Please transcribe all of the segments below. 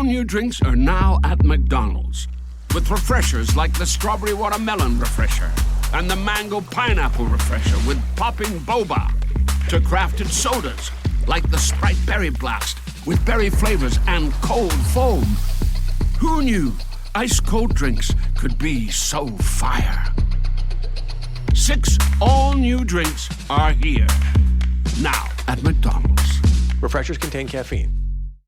new drinks are now at McDonald's, with refreshers like the Strawberry Watermelon Refresher and the Mango Pineapple Refresher with popping boba, to crafted sodas like the Sprite Berry Blast with berry flavors and cold foam. Who knew ice-cold drinks could be so fire? 6 all-new drinks are here, now at McDonald's. Refreshers contain caffeine.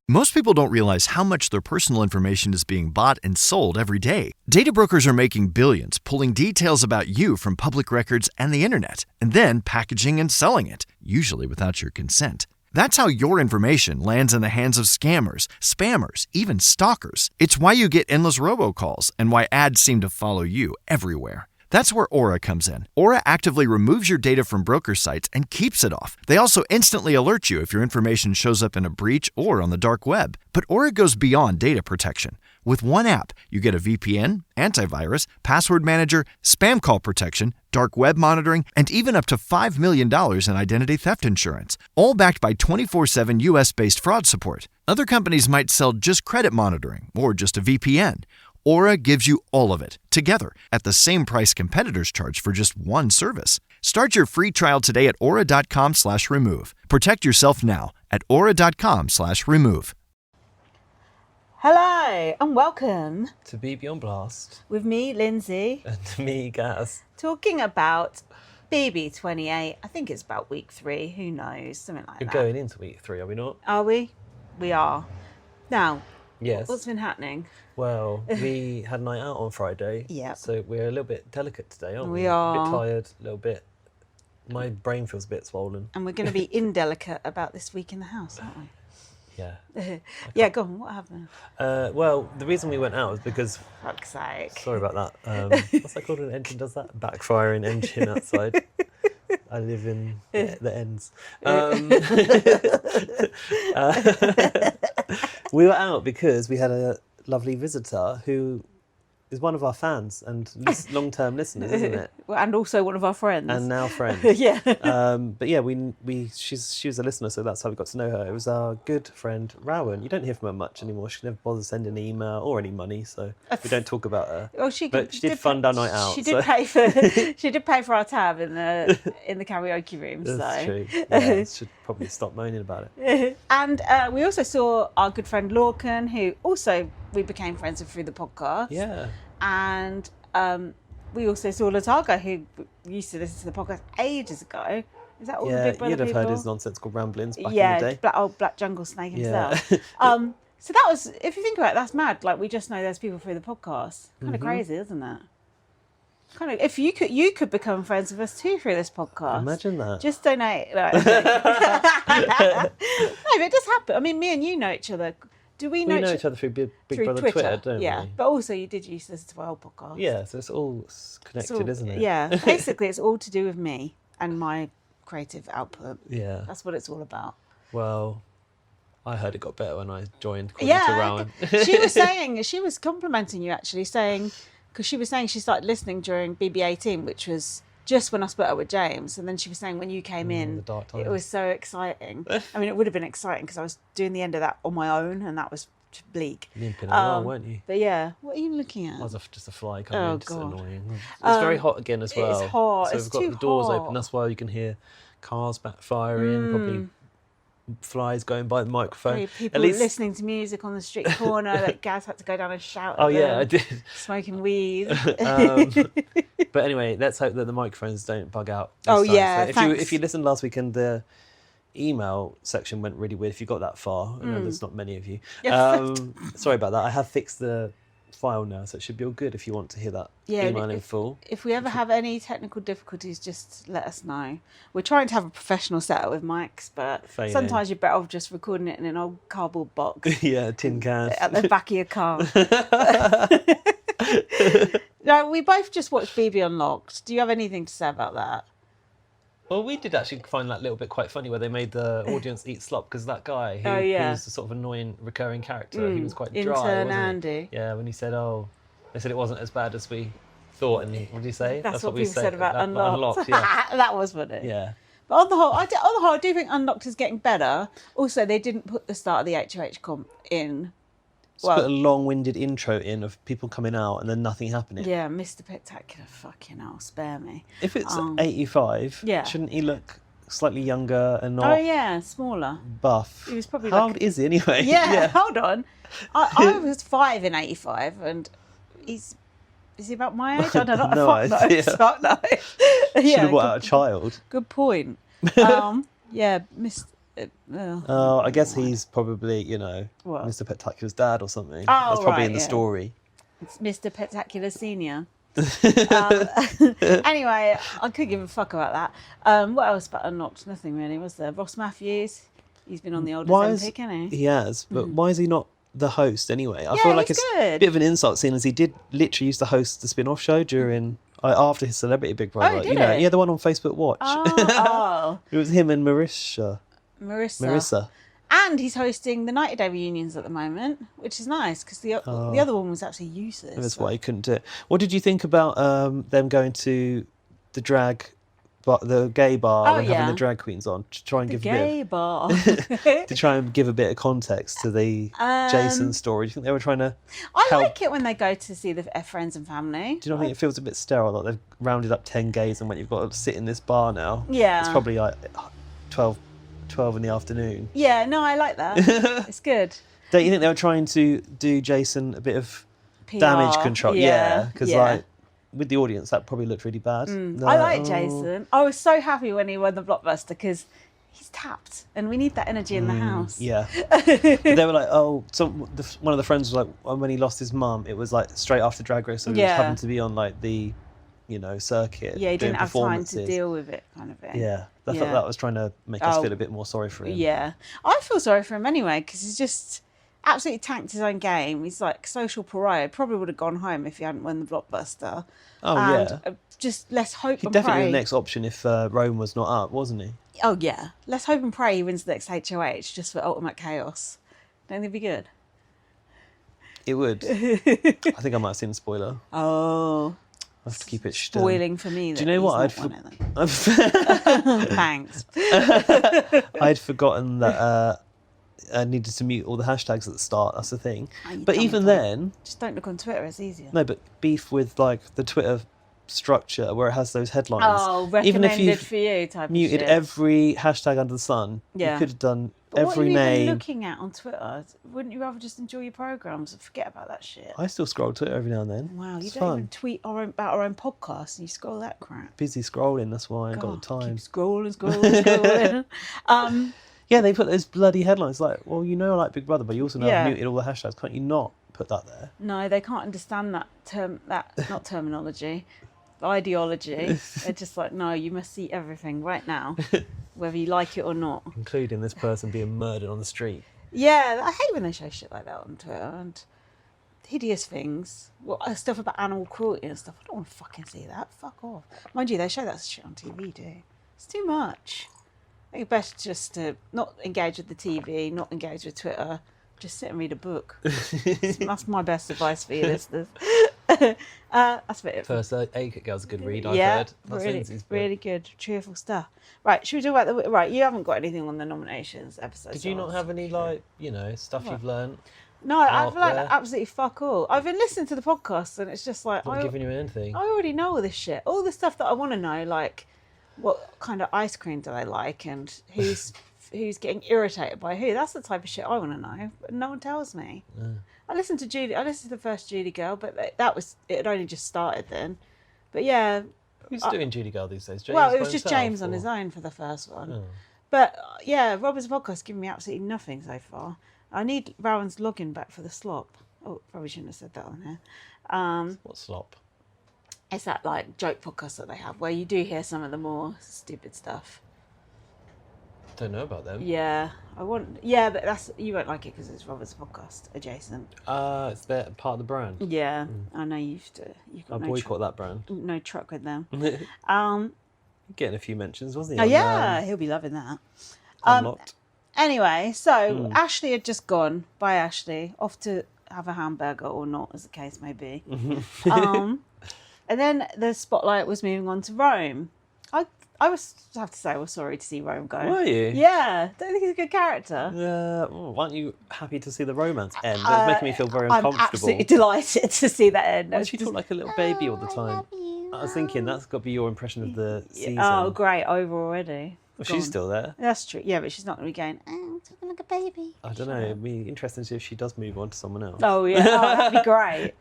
Most people don't realize how much their personal information is being bought and sold every day. Data brokers are making billions, pulling details about you from public records and the internet, and then packaging and selling it, usually without your consent. That's how your information lands in the hands of scammers, spammers, even stalkers. It's why you get endless robocalls and why ads seem to follow you everywhere. That's where Aura comes in. Aura actively removes your data from broker sites and keeps it off. They also instantly alert you if your information shows up in a breach or on the dark web. But Aura goes beyond data protection. With one app, you get a VPN, antivirus, password manager, spam call protection, dark web monitoring, and even up to $5 million in identity theft insurance, all backed by 24/7 US-based fraud support. Other companies might sell just credit monitoring or just a VPN. Aura gives you all of it, together, at the same price competitors charge for just one service. Start your free trial today at aura.com/remove. Protect yourself now at aura.com/remove. Hello and welcome To BB on Blast. with me, Lindsay, And me, Gaz. talking about BB28. I think it's about week 3, who knows, something like We're that. going into week 3, are we not? Are we? We are. Now, Yes. what's been happening? Well, we had a night out on Friday. Yeah. So we're a little bit delicate today, aren't we? We are. A bit tired, a little bit. My brain feels a bit swollen. And we're going to be indelicate about this week in the house, aren't we? Yeah. Yeah, go on, what happened? Well, the reason we went out was because... Fuck's sake. Sorry about that. What's that called when an engine does that? Backfiring engine outside. I live in the ends. We were out because we had a lovely visitor who is one of our fans and long-term listeners, isn't it? Well, and also one of our friends. And now friend. Yeah. But yeah, she was a listener, so that's how we got to know her. It was our good friend Rowan. You don't hear from her much anymore. She never bothers sending an email or any money, so we don't talk about her. Well, but she did fund our night out. She did pay for. She did pay for our tab in the karaoke room. That's so true. Yeah, should probably stop moaning about it. And we also saw our good friend Lorcan, who also we became friends with through the podcast. Yeah. And we also saw Latago, who used to listen to the podcast ages ago. Is that all the Big Brother you'd have people? heard his nonsensical ramblings back in the day. Black Jungle Snake Yeah. himself. So that was, if you think about it, that's mad. Like, we just know there's people through the podcast. Kind of crazy, isn't it? Kind of. If you could become friends with us too through this podcast. Imagine that. Just donate. No, but it does happen. I mean, me and you know each other. Do we know each other through Big through Brother Twitter, don't yeah. we? But also, you did used to listen to our old podcast. Yeah, so it's all connected, isn't it? Yeah. Basically, it's all to do with me and my creative output. Yeah. That's what it's all about. Well, I heard it got better when I joined, according to Rowan. She was complimenting you actually, saying, because she was saying she started listening during BB18, which was just when I split up with James, and then she was saying when you came in, the dark times. it was so exciting. I mean, it would have been exciting because I was doing the end of that on my own, and that was bleak. Limping along, weren't you? But yeah, what are you looking at? I was just a fly coming in, just God. annoying. It's very hot again as well. It's hot. So It's we've got too the doors hot. open. That's why you can hear cars backfiring, probably flies going by the microphone. People listening to music on the street corner that Gaz had to go down and shout at Oh yeah, them, I did. smoking weed. But anyway, let's hope that the microphones don't bug out. Oh, this time. yeah, So thanks. if you listened last week and the email section went really weird, if you got that far, I know there's not many of you. Sorry about that. I have fixed the file now, so it should be all good if you want to hear that email in full. If we ever have any technical difficulties, just let us know. We're trying to have a professional setup with mics, but Failing. sometimes you're better off just recording it in an old cardboard box Yeah, tin cans. at the back of your car. No, we both just watched BB Unlocked. Do you have anything to say about that? Well, we did actually find that little bit quite funny where they made the audience eat slop because that guy who was the sort of annoying recurring character, he was quite dry, Intern wasn't Andy. he? Yeah, when he said, they said it wasn't as bad as we thought, and what did he say? That's what we people said about Unlocked. Yeah. That was funny. Yeah. But on the whole, I do think Unlocked is getting better. Also, they didn't put the start of the HOH comp in Just put a long-winded intro in of people coming out and then nothing happening. Yeah, Mr. Spectacular, fucking hell, spare me. If it's 85, shouldn't he look slightly younger and not... Oh, yeah, smaller. Buff. He was probably How old is he anyway? Yeah, hold on. I was 5 in 85 and is he about my age? I don't know. No idea. Fuck no. Should have brought out a child. Good point. Yeah, Mr. Oh, I guess he's probably, What? Mr. Spectacular's dad or something. Oh, That's probably right, in the yeah. story. It's Mr. Spectacular Senior. Anyway, I could give a fuck about that. What else but unlocked? Nothing really, was there? Ross Matthews, he's been on the old Ozempic, hasn't he? He has, but why is he not the host anyway? I Yeah, feel like he's it's good. a bit of an insult seeing as he did literally used to host the spin-off show during... after his Celebrity Big Brother. Oh, did he? Yeah, the one on Facebook Watch. Oh. It was him and Marissa. And he's hosting the 90 Day reunions at the moment, which is nice because the other one was actually useless. That's why he couldn't do it. What did you think about them going to the the gay bar and having the drag queens on to try and give bar. to try and give a bit of context to the Jason story? Do you think they were trying to help? Like it when they go to see their friends and family. Do you not think it feels a bit sterile? Like they've rounded up 10 gays and you've got to sit in this bar now. Yeah. It's probably like 12 in the afternoon. Yeah, no, I like that. It's good. Don't you think they were trying to do Jason a bit of PR, damage control? Yeah, because yeah. like with the audience that probably looked really bad. I like Jason. I was so happy when he won the Blockbuster because he's tapped and we need that energy in the house. Yeah. But they were like, one of the friends was like, when he lost his mum, it was like straight after Drag Race, so he was having to be on like the circuit. Yeah, he doing didn't have time to performances. deal with it, kind of thing. Yeah, I thought that was trying to make us feel a bit more sorry for him. Yeah, I feel sorry for him anyway because he's just absolutely tanked his own game. He's like social pariah. Probably would have gone home if he hadn't won the Blockbuster. Oh, and yeah. Just let's hope He'd and definitely pray. be the next option if Rome was not up, wasn't he? Oh yeah, let's hope and pray he wins the next HOH just for ultimate chaos. Don't think it'd be good? It would. I think I might have seen a spoiler. Oh. I have to keep it spoiling for me. Do you know what? Thanks. I'd forgotten that I needed to mute all the hashtags at the start. That's the thing. But even then, just don't look on Twitter. It's easier. No, but beef with like the Twitter structure where it has those headlines. Oh, recommended even if you've for you type muted of shit. every hashtag under the sun, you could have done but every what are you name. even looking at on Twitter? Wouldn't you rather just enjoy your programs and forget about that shit? I still scroll Twitter every now and then. Wow, it's you don't fun. even tweet about our own podcast and you scroll that crap. Busy scrolling, that's why I ain't got the time. Keep scrolling. Yeah, they put those bloody headlines like, well, I like Big Brother, but you also know I've muted all the hashtags. Can't you not put that there? No, they can't understand that not terminology, ideology. They're just like, no, you must see everything right now, whether you like it or not. Including this person being murdered on the street. Yeah, I hate when they show shit like that on Twitter and hideous things. Well, stuff about animal cruelty and stuff. I don't want to fucking see that. Fuck off. Mind you, they show that shit on TV, too. It's too much. I think it's best just to not engage with the TV, not engage with Twitter. Just sit and read a book. That's my best advice for you, listeners. That's a bit. First Aid Girl's a good read, I've heard. That's really good, cheerful stuff. Right, should we talk about the... Right, you haven't got anything on the nominations episode. Did you not have any, stuff you've learned? No, I've learned absolutely fuck all. I've been listening to the podcast and it's just like... Not giving you anything. I already know all this shit. All the stuff that I want to know, like what kind of ice cream do they like and who's getting irritated by who. That's the type of shit I want to know, but no one tells me. Yeah. I listened to the first Judy Girl, but it had only just started then. But yeah. Who's doing Judy Girl these days? James well, it was just James on his own for the first one. Oh. But yeah, Robert's podcast giving me absolutely nothing so far. I need Rowan's login back for the slop. Oh, probably shouldn't have said that on here. What slop? It's that joke podcast that they have where you do hear some of the more stupid stuff. Don't know about them. Yeah, but you won't like it because it's Robert's podcast adjacent. It's their part of the brand. Yeah, I know you've got I boycott that brand. No truck with them. Getting a few mentions, wasn't he? Oh yeah, he'll be loving that. Unlocked. Anyway, so Ashley had just gone. Bye, Ashley. Off to have a hamburger or not, as the case may be. And then the spotlight was moving on to Rome. I have to say, I was sorry to see Rome go. Were you? Yeah, don't think he's a good character. Weren't you happy to see the romance end? It was making me feel very uncomfortable. I'm absolutely delighted to see that end. Why does she talk like a little baby all the time? I was thinking that's got to be your impression of the season. Oh, great, over already. Well, she's still there. That's true. Yeah, but she's not going to be going, I'm talking like a baby. I don't know. It'd be interesting to see if she does move on to someone else. Oh, yeah. Oh, that'd be great.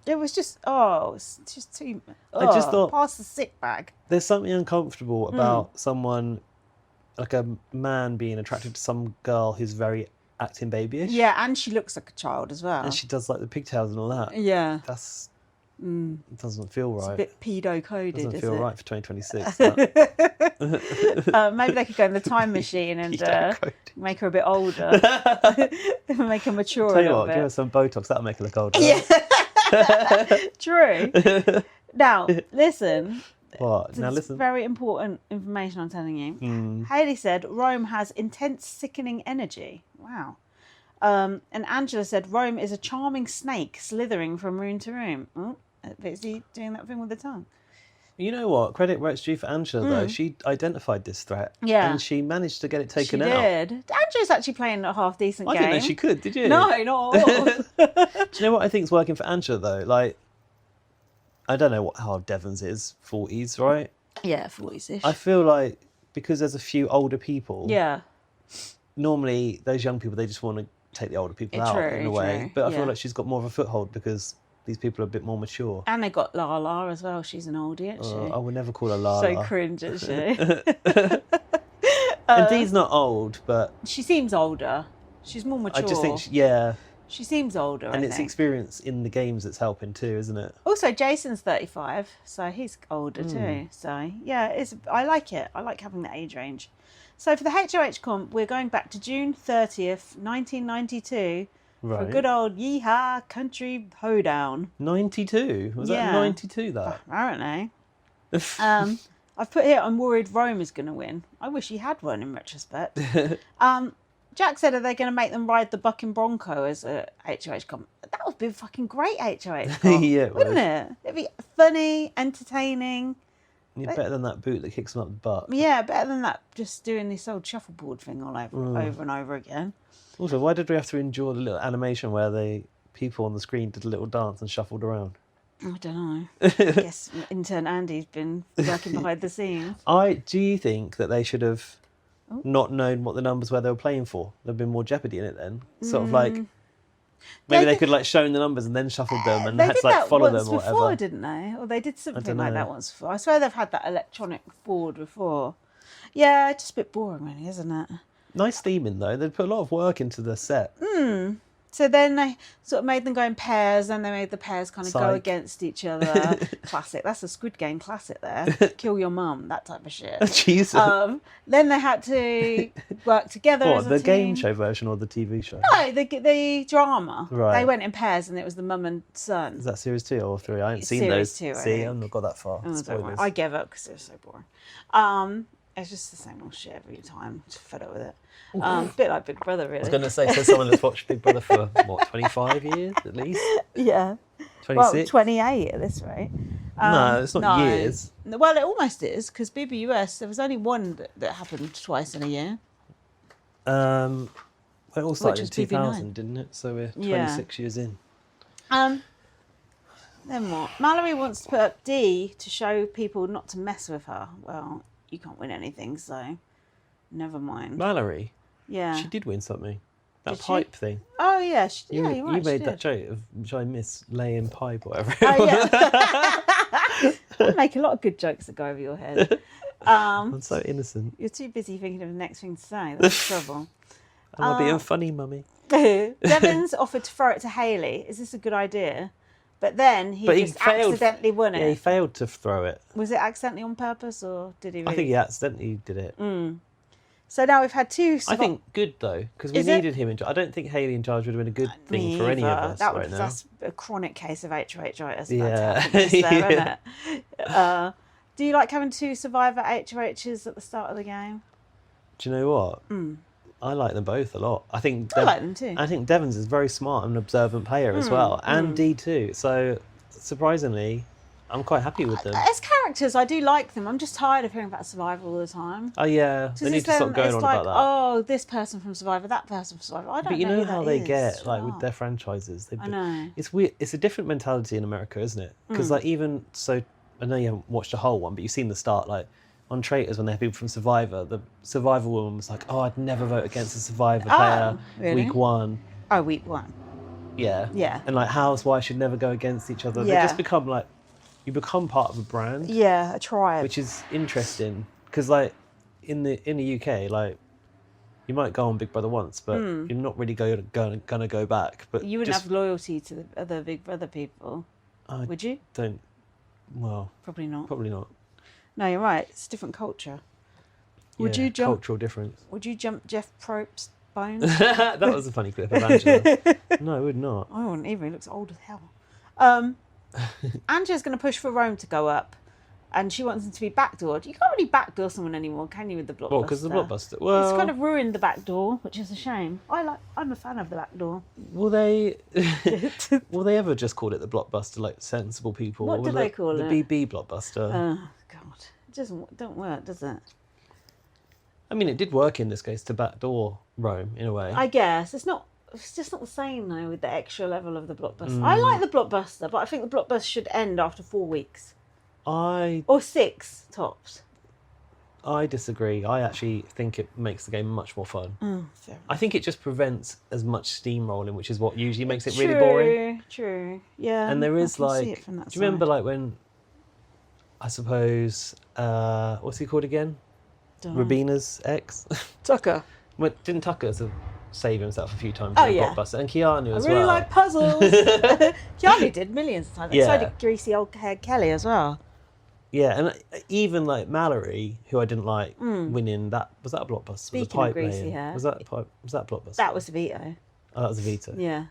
It was just, it's just too... I just thought... Pass the sick bag. There's something uncomfortable about someone, like a man being attracted to some girl who's very acting babyish. Yeah, and she looks like a child as well. And she does like the pigtails and all that. Yeah. That's... It doesn't feel right. It's a bit pedo-coded, Doesn't isn't feel it? right for 2026. Maybe they could go in the time machine and make her a bit older. Make her mature Tell a you little what, bit. give her some Botox, that'll make her look older. Yeah. True. Now, listen. What? Now It's listen. very important information I'm telling you. Hayley said Rome has intense, sickening energy. Wow. And Angela said Rome is a charming snake slithering from room to room. Oh, is he doing that thing with the tongue? You know what? Credit where it's due for Angela, though. She identified this threat. Yeah. And she managed to get it taken She out. did. Angela's actually playing a half decent game. I didn't know she could, did you? No, not at all. Do you know what I think's working for Angela, though? Like, I don't know how old Devens is. 40s, right? Yeah, 40s-ish. I feel like because there's a few older people. Yeah. Normally, those young people, they just want to take the older people out in a way. True, But I yeah. feel like she's got more of a foothold because these people are a bit more mature. And they got Lala as well. She's an oldie, isn't she? I would never call her Lala. So cringe, isn't she? And Dee's not old, but She seems older. She's more mature. I just think, She seems older, and I it's think. experience in the games that's helping too, isn't it? Also, Jason's 35, so he's older Hmm. too. So, yeah, I like it. I like having the age range. So, for the HOH comp, we're going back to June 30th, 1992, for a Right. good old Yeehaw Country Hoedown. 92? Was Yeah. that 92, that? Apparently. I've put here, I'm worried Rome is going to win. I wish he had won in retrospect. Jack said, are they going to make them ride the Bucking Bronco as a HOH comp? That would be a fucking great HOH comp, Yeah, it wouldn't would. it? It'd be funny, entertaining. You're better than that boot that kicks them up the butt. Yeah, better than that, just doing this old shuffleboard thing all over and over again. Also, why did we have to endure the little animation where the people on the screen did a little dance and shuffled around? I don't know. I guess intern Andy's been working behind the scenes. Do you think that they should have not known what the numbers were they were playing for? There'd been more jeopardy in it then. Sort of like maybe they could like shown the numbers and then shuffled them and They had did to like that follow once them or before, whatever. didn't they? Or they did something like know. that once before. I swear they've had that electronic board before. Yeah, it's just a bit boring, really, isn't it? Nice theming though. They'd put a lot of work into the set. So then they sort of made them go in pairs, and they made the pairs kind of go Psych. against each other. Classic. That's a Squid Game classic there. Kill your mum, that type of shit. Jesus. Then they had to work together What, as a the team. game show version or the TV show? No, the drama. Right. They went in pairs, and it was the mum and son. Is that series 2 or 3? I haven't seen Series those. 2, I See, think. I've not got that far. Oh, don't worry. Spoilers. I gave up because it was so boring. It's just the same old shit every time. Just fed up with it. A bit like Big Brother, really. I was going to say, so someone that's watched Big Brother for, what, 25 years at least? Yeah. 26? Well, 28 at this rate. No, it's not no. years. Well, it almost is, because BBUS, there was only one that happened twice in a year. Well, it all started in was BB9. 2000, didn't it? So we're 26 years in. Then what? Mallory wants to put up D to show people not to mess with her. Well, you can't win anything, so never mind. Mallory, Yeah. she did win something. That Did she? pipe thing. Oh, yeah. You, yeah, you're right. you made she that did. joke of, which I miss, laying pipe or whatever. Oh, yeah. I make a lot of good jokes that go over your head. I'm so innocent. You're too busy thinking of the next thing to say. That's the trouble. I'm being funny, mummy. Devens offered to throw it to Hayley. Is this a good idea? But then he failed. accidentally won it. Yeah, he failed to throw it. Was it accidentally on purpose, or did he really? I think he accidentally did it. So now we've had two... I think good, though, because we Is it? needed him in charge. I don't think Haley in charge would have been a good thing for any of Neither. us That right now. That's a chronic case of HOH-itis. Yeah. There, isn't it? Do you like having two survivor HOHs at the start of the game? Do you know what? I like them both a lot. I think I like them too. I think Devens is very smart and an observant player as well, and D too. So surprisingly, I'm quite happy with them. As characters, I do like them. I'm just tired of hearing about Survivor all the time. Oh yeah, they need to stop going on about that. Oh, this person from Survivor, that person from Survivor. I don't know. But you know who how that they is. get like with their franchises. I know. It's weird. It's a different mentality in America, isn't it? Because like even so, I know you haven't watched the whole one, but you've seen the start. Like on Traitors, when they have people from Survivor, the Survivor woman was like, "Oh, I'd never vote against a Survivor player really? week one." Oh, week one. Yeah. Yeah. And like housewives should never go against each other. Yeah. They just become like, you become part of a brand. Yeah, a tribe. Which is interesting because like in the UK, like you might go on Big Brother once, but you're not really gonna go back. But you wouldn't have loyalty to the other Big Brother people, would you? Don't. Well, probably not. Probably not. No, you're right. It's a different culture. Would Yeah, you jump? Cultural difference. Would you jump Jeff Probst's bones? That was a funny clip of Angela. No, I would not. I wouldn't either. He looks old as hell. Angela's going to push for Rome to go up, and she wants him to be backdoored. You can't really backdoor someone anymore, can you, with the Blockbuster? Well, because the Blockbuster. Well, it's kind of ruined the back door, which is a shame. I'm a fan of the back door. Will they ever just call it the Blockbuster, like sensible people? What do they call it? The BB Blockbuster. Oh God, it don't work, does it? I mean, it did work in this case to backdoor Rome in a way. I guess it's just not the same though with the extra level of the Blockbuster. I like the Blockbuster, but I think the Blockbuster should end after 4 weeks. Or 6 tops. I disagree. I actually think it makes the game much more fun. Fair enough. I think it just prevents as much steamrolling, which is what usually makes it really boring. True, yeah. And there is I can see like, it from that do you remember side. like when, I suppose, what's he called again? Don't know. Rabina's ex? Tucker. Didn't Tucker save himself a few times Oh, in the yeah. Blockbuster? And Keanu as I really well. like puzzles. Keanu did millions of times. Yeah. So did greasy old haired Kelly as well. Yeah, and even like Mallory, who I didn't like winning, that was that a Blockbuster? Speaking the pipe of greasy laying. hair. Was that Blockbuster? That was Vito. Oh, that was a veto. Yeah.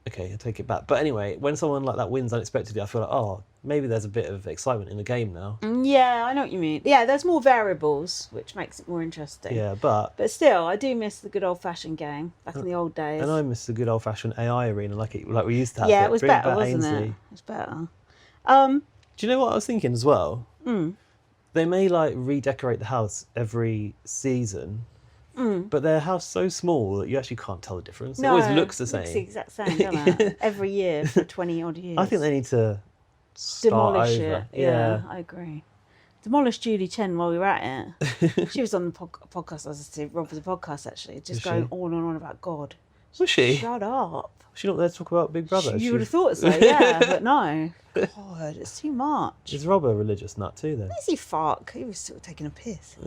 Okay, I take it back. But anyway, when someone like that wins unexpectedly, I feel like, oh, maybe there's a bit of excitement in the game now. Yeah, I know what you mean. Yeah, there's more variables, which makes it more interesting. Yeah, but still, I do miss the good old fashioned game back in the old days. and I miss the good old fashioned AI arena like we used to have. Yeah, it was Bring better, back wasn't Ainsley. it? It was better. Do you know what I was thinking as well? They may like redecorate the house every season, but their house so small that you actually can't tell the difference. It always looks the same. Looks the exact same, doesn't it? Every year for 20 odd years. I think they need to start demolish over. it. Yeah, I agree. Demolish Julie Chen while we were at it. She was on the podcast. I was listening to Robert's podcast actually, just Was going she? on and on about God. Was she? Shut up. Was she not there to talk about Big Brother? You would have thought so, yeah, but no. God, it's too much. Is Rob a religious nut too then? Is he fuck? He was sort of taking a piss.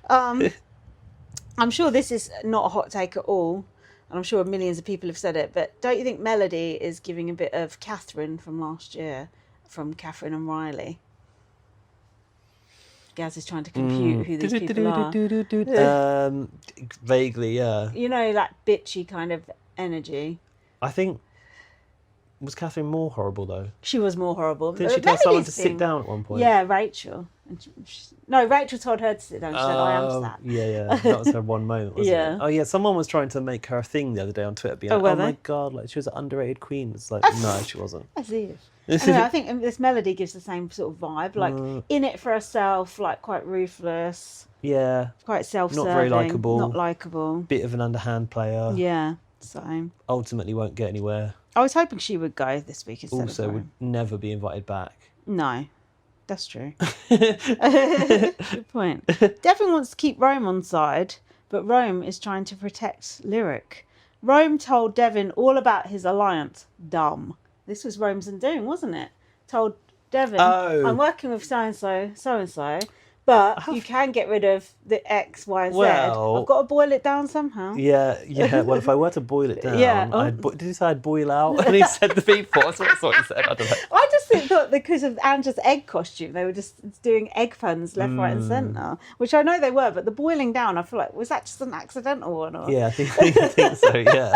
I'm sure this is not a hot take at all, and I'm sure millions of people have said it, but don't you think Melody is giving a bit of Catherine from last year, from Catherine and Riley? Gaz is trying to compute who these people are. Vaguely, yeah. You know, that bitchy kind of energy. I think, was Catherine more horrible though? She was more horrible. Didn't she tell someone to sit down at one point? Yeah, Rachel. And no, Rachel told her to sit down. She said, I am sat. Yeah. That was her one moment, wasn't Yeah. it? Oh yeah, someone was trying to make her a thing the other day on Twitter, being Oh, like, were oh they? my God, like she was an underrated queen. It's like, no, she wasn't. As if. Anyway, I think this Melody gives the same sort of vibe, like in it for herself, like quite ruthless, Yeah. quite self-serving, Not very likeable. not likeable. Bit of an underhand player. Yeah, same. Ultimately won't get anywhere. I was hoping she would go this week instead Also of would Rome. never be invited back. No, that's true. Good point. Devin wants to keep Rome on side, but Rome is trying to protect Lyric. Rome told Devin all about his alliance. Dumb. This was Rome's undoing, wasn't it? Told Devin, I'm working with so-and-so, so-and-so, but you can get rid of the X, Y, and Z. Well- I've got to boil it down somehow. Yeah. Well, if I were to boil it down, Yeah. did he say I'd boil out? And he said the people. That's what he said. I don't know. I just thought because of Angela's egg costume, they were just doing egg puns left, right, and centre, which I know they were, but the boiling down, I feel like, was that just an accidental one? Or? Yeah, I think so. Yeah.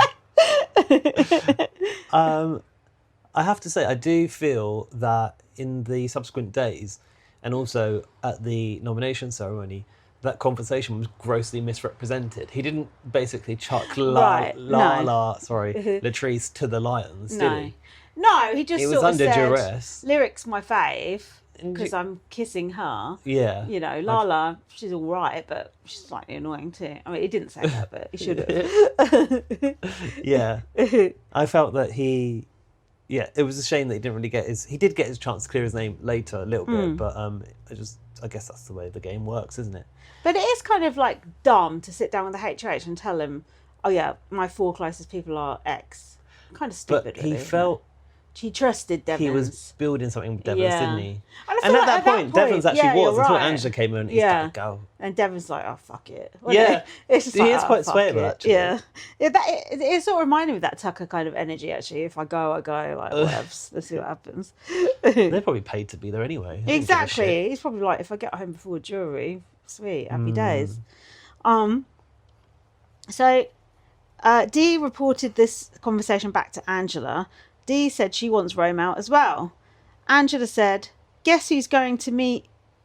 I have to say, I do feel that in the subsequent days, and also at the nomination ceremony, that conversation was grossly misrepresented. He didn't basically chuck Latrice to the Lions, did he? No, he just It was sort of under said, duress. Lyric's my fave And because I'm kissing her. Yeah. You know, Lala, she's all right, but she's slightly annoying too. I mean, he didn't say that, but he should have. Yeah. I felt that it was a shame that he didn't really get he did get his chance to clear his name later a little bit, but I guess that's the way the game works, isn't it? But it is kind of like dumb to sit down with the HOH and tell him, oh yeah, my 4 closest people are X. Kind of stupid, But he really, felt he trusted Devens. he was building something with Devens, Yeah. didn't he? And, And at that point, Devens actually was you're until right. Angela came in and he started to go. And Devon's like, oh, fuck it. Yeah. It's just He like, is quite fuck swayable, it. actually. Yeah. It sort of reminded me of that Tucker kind of energy, actually. If I go, I go. Like, whatevs. Let's see what happens. They're probably paid to be there anyway. They don't give a shit. Exactly. He's probably like, if I get home before jury, sweet, happy days. So Dee reported this conversation back to Angela. Dee said she wants Rome out as well. Angela said, guess who's going to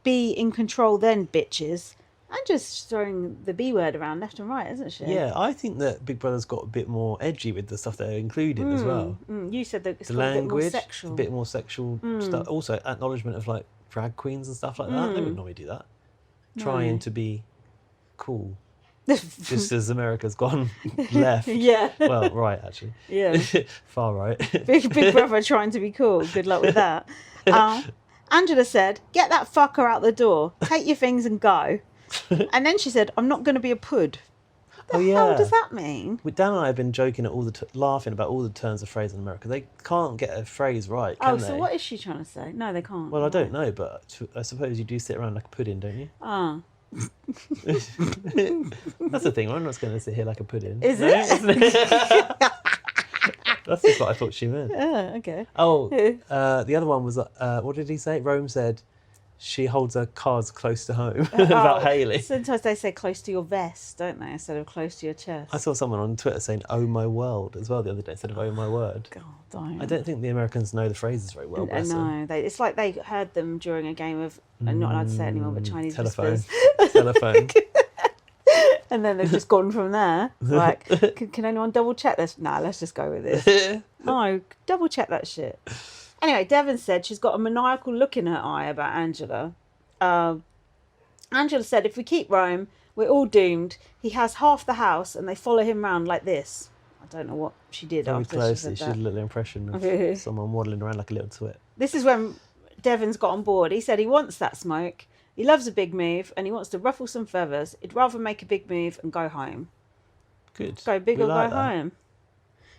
be in control then, bitches? Angela's throwing the B word around left and right, isn't she? Yeah, I think that Big Brother's got a bit more edgy with the stuff they're including as well. You said that it's The got a bit more language, sexual. a bit more sexual stuff. Also, acknowledgement of like drag queens and stuff like that. They wouldn't normally do that. Trying to be cool. Just as America's gone left. Yeah. Well, right, actually. Yeah. Far right. Big Brother trying to be cool. Good luck with that. Angela said, get that fucker out the door. Take your things and go. And then she said, I'm not going to be a pud. What the hell does that mean? Dan and I have been joking at all laughing about all the turns of phrase in America. They can't get a phrase right, can they? So what is she trying to say? No, they can't. Well, I don't know, but I suppose you do sit around like a pudding, don't you? Ah. That's the thing. I'm not going to sit here like a pudding. Is it? That's just what I thought she meant. Okay. Oh, the other one was, what did he say? Rome said she holds her cards close to home about Hayley. Sometimes they say close to your vest, don't they, instead of close to your chest. I saw someone on Twitter saying, oh my world, as well the other day, instead of oh my word. God, don't. I don't think the Americans know the phrases very well. No, it's like they heard them during a game of, I'm not allowed to say it anymore, but Chinese telephone. whispers. Telephone. And then they've just gone from there. Like, can anyone double check this? Nah, let's just go with this. No, double check that shit. Anyway, Devens said she's got a maniacal look in her eye about Angela. Angela said, if we keep Rome, we're all doomed. He has half the house and they follow him round like this. I don't know what she did Very after closely. she She said did a that. little impression of someone waddling around like a little twit. This is when Devens got on board. He said he wants that smoke. He loves a big move and he wants to ruffle some feathers. He'd rather make a big move and go home. Good. Go big We or like go that. home.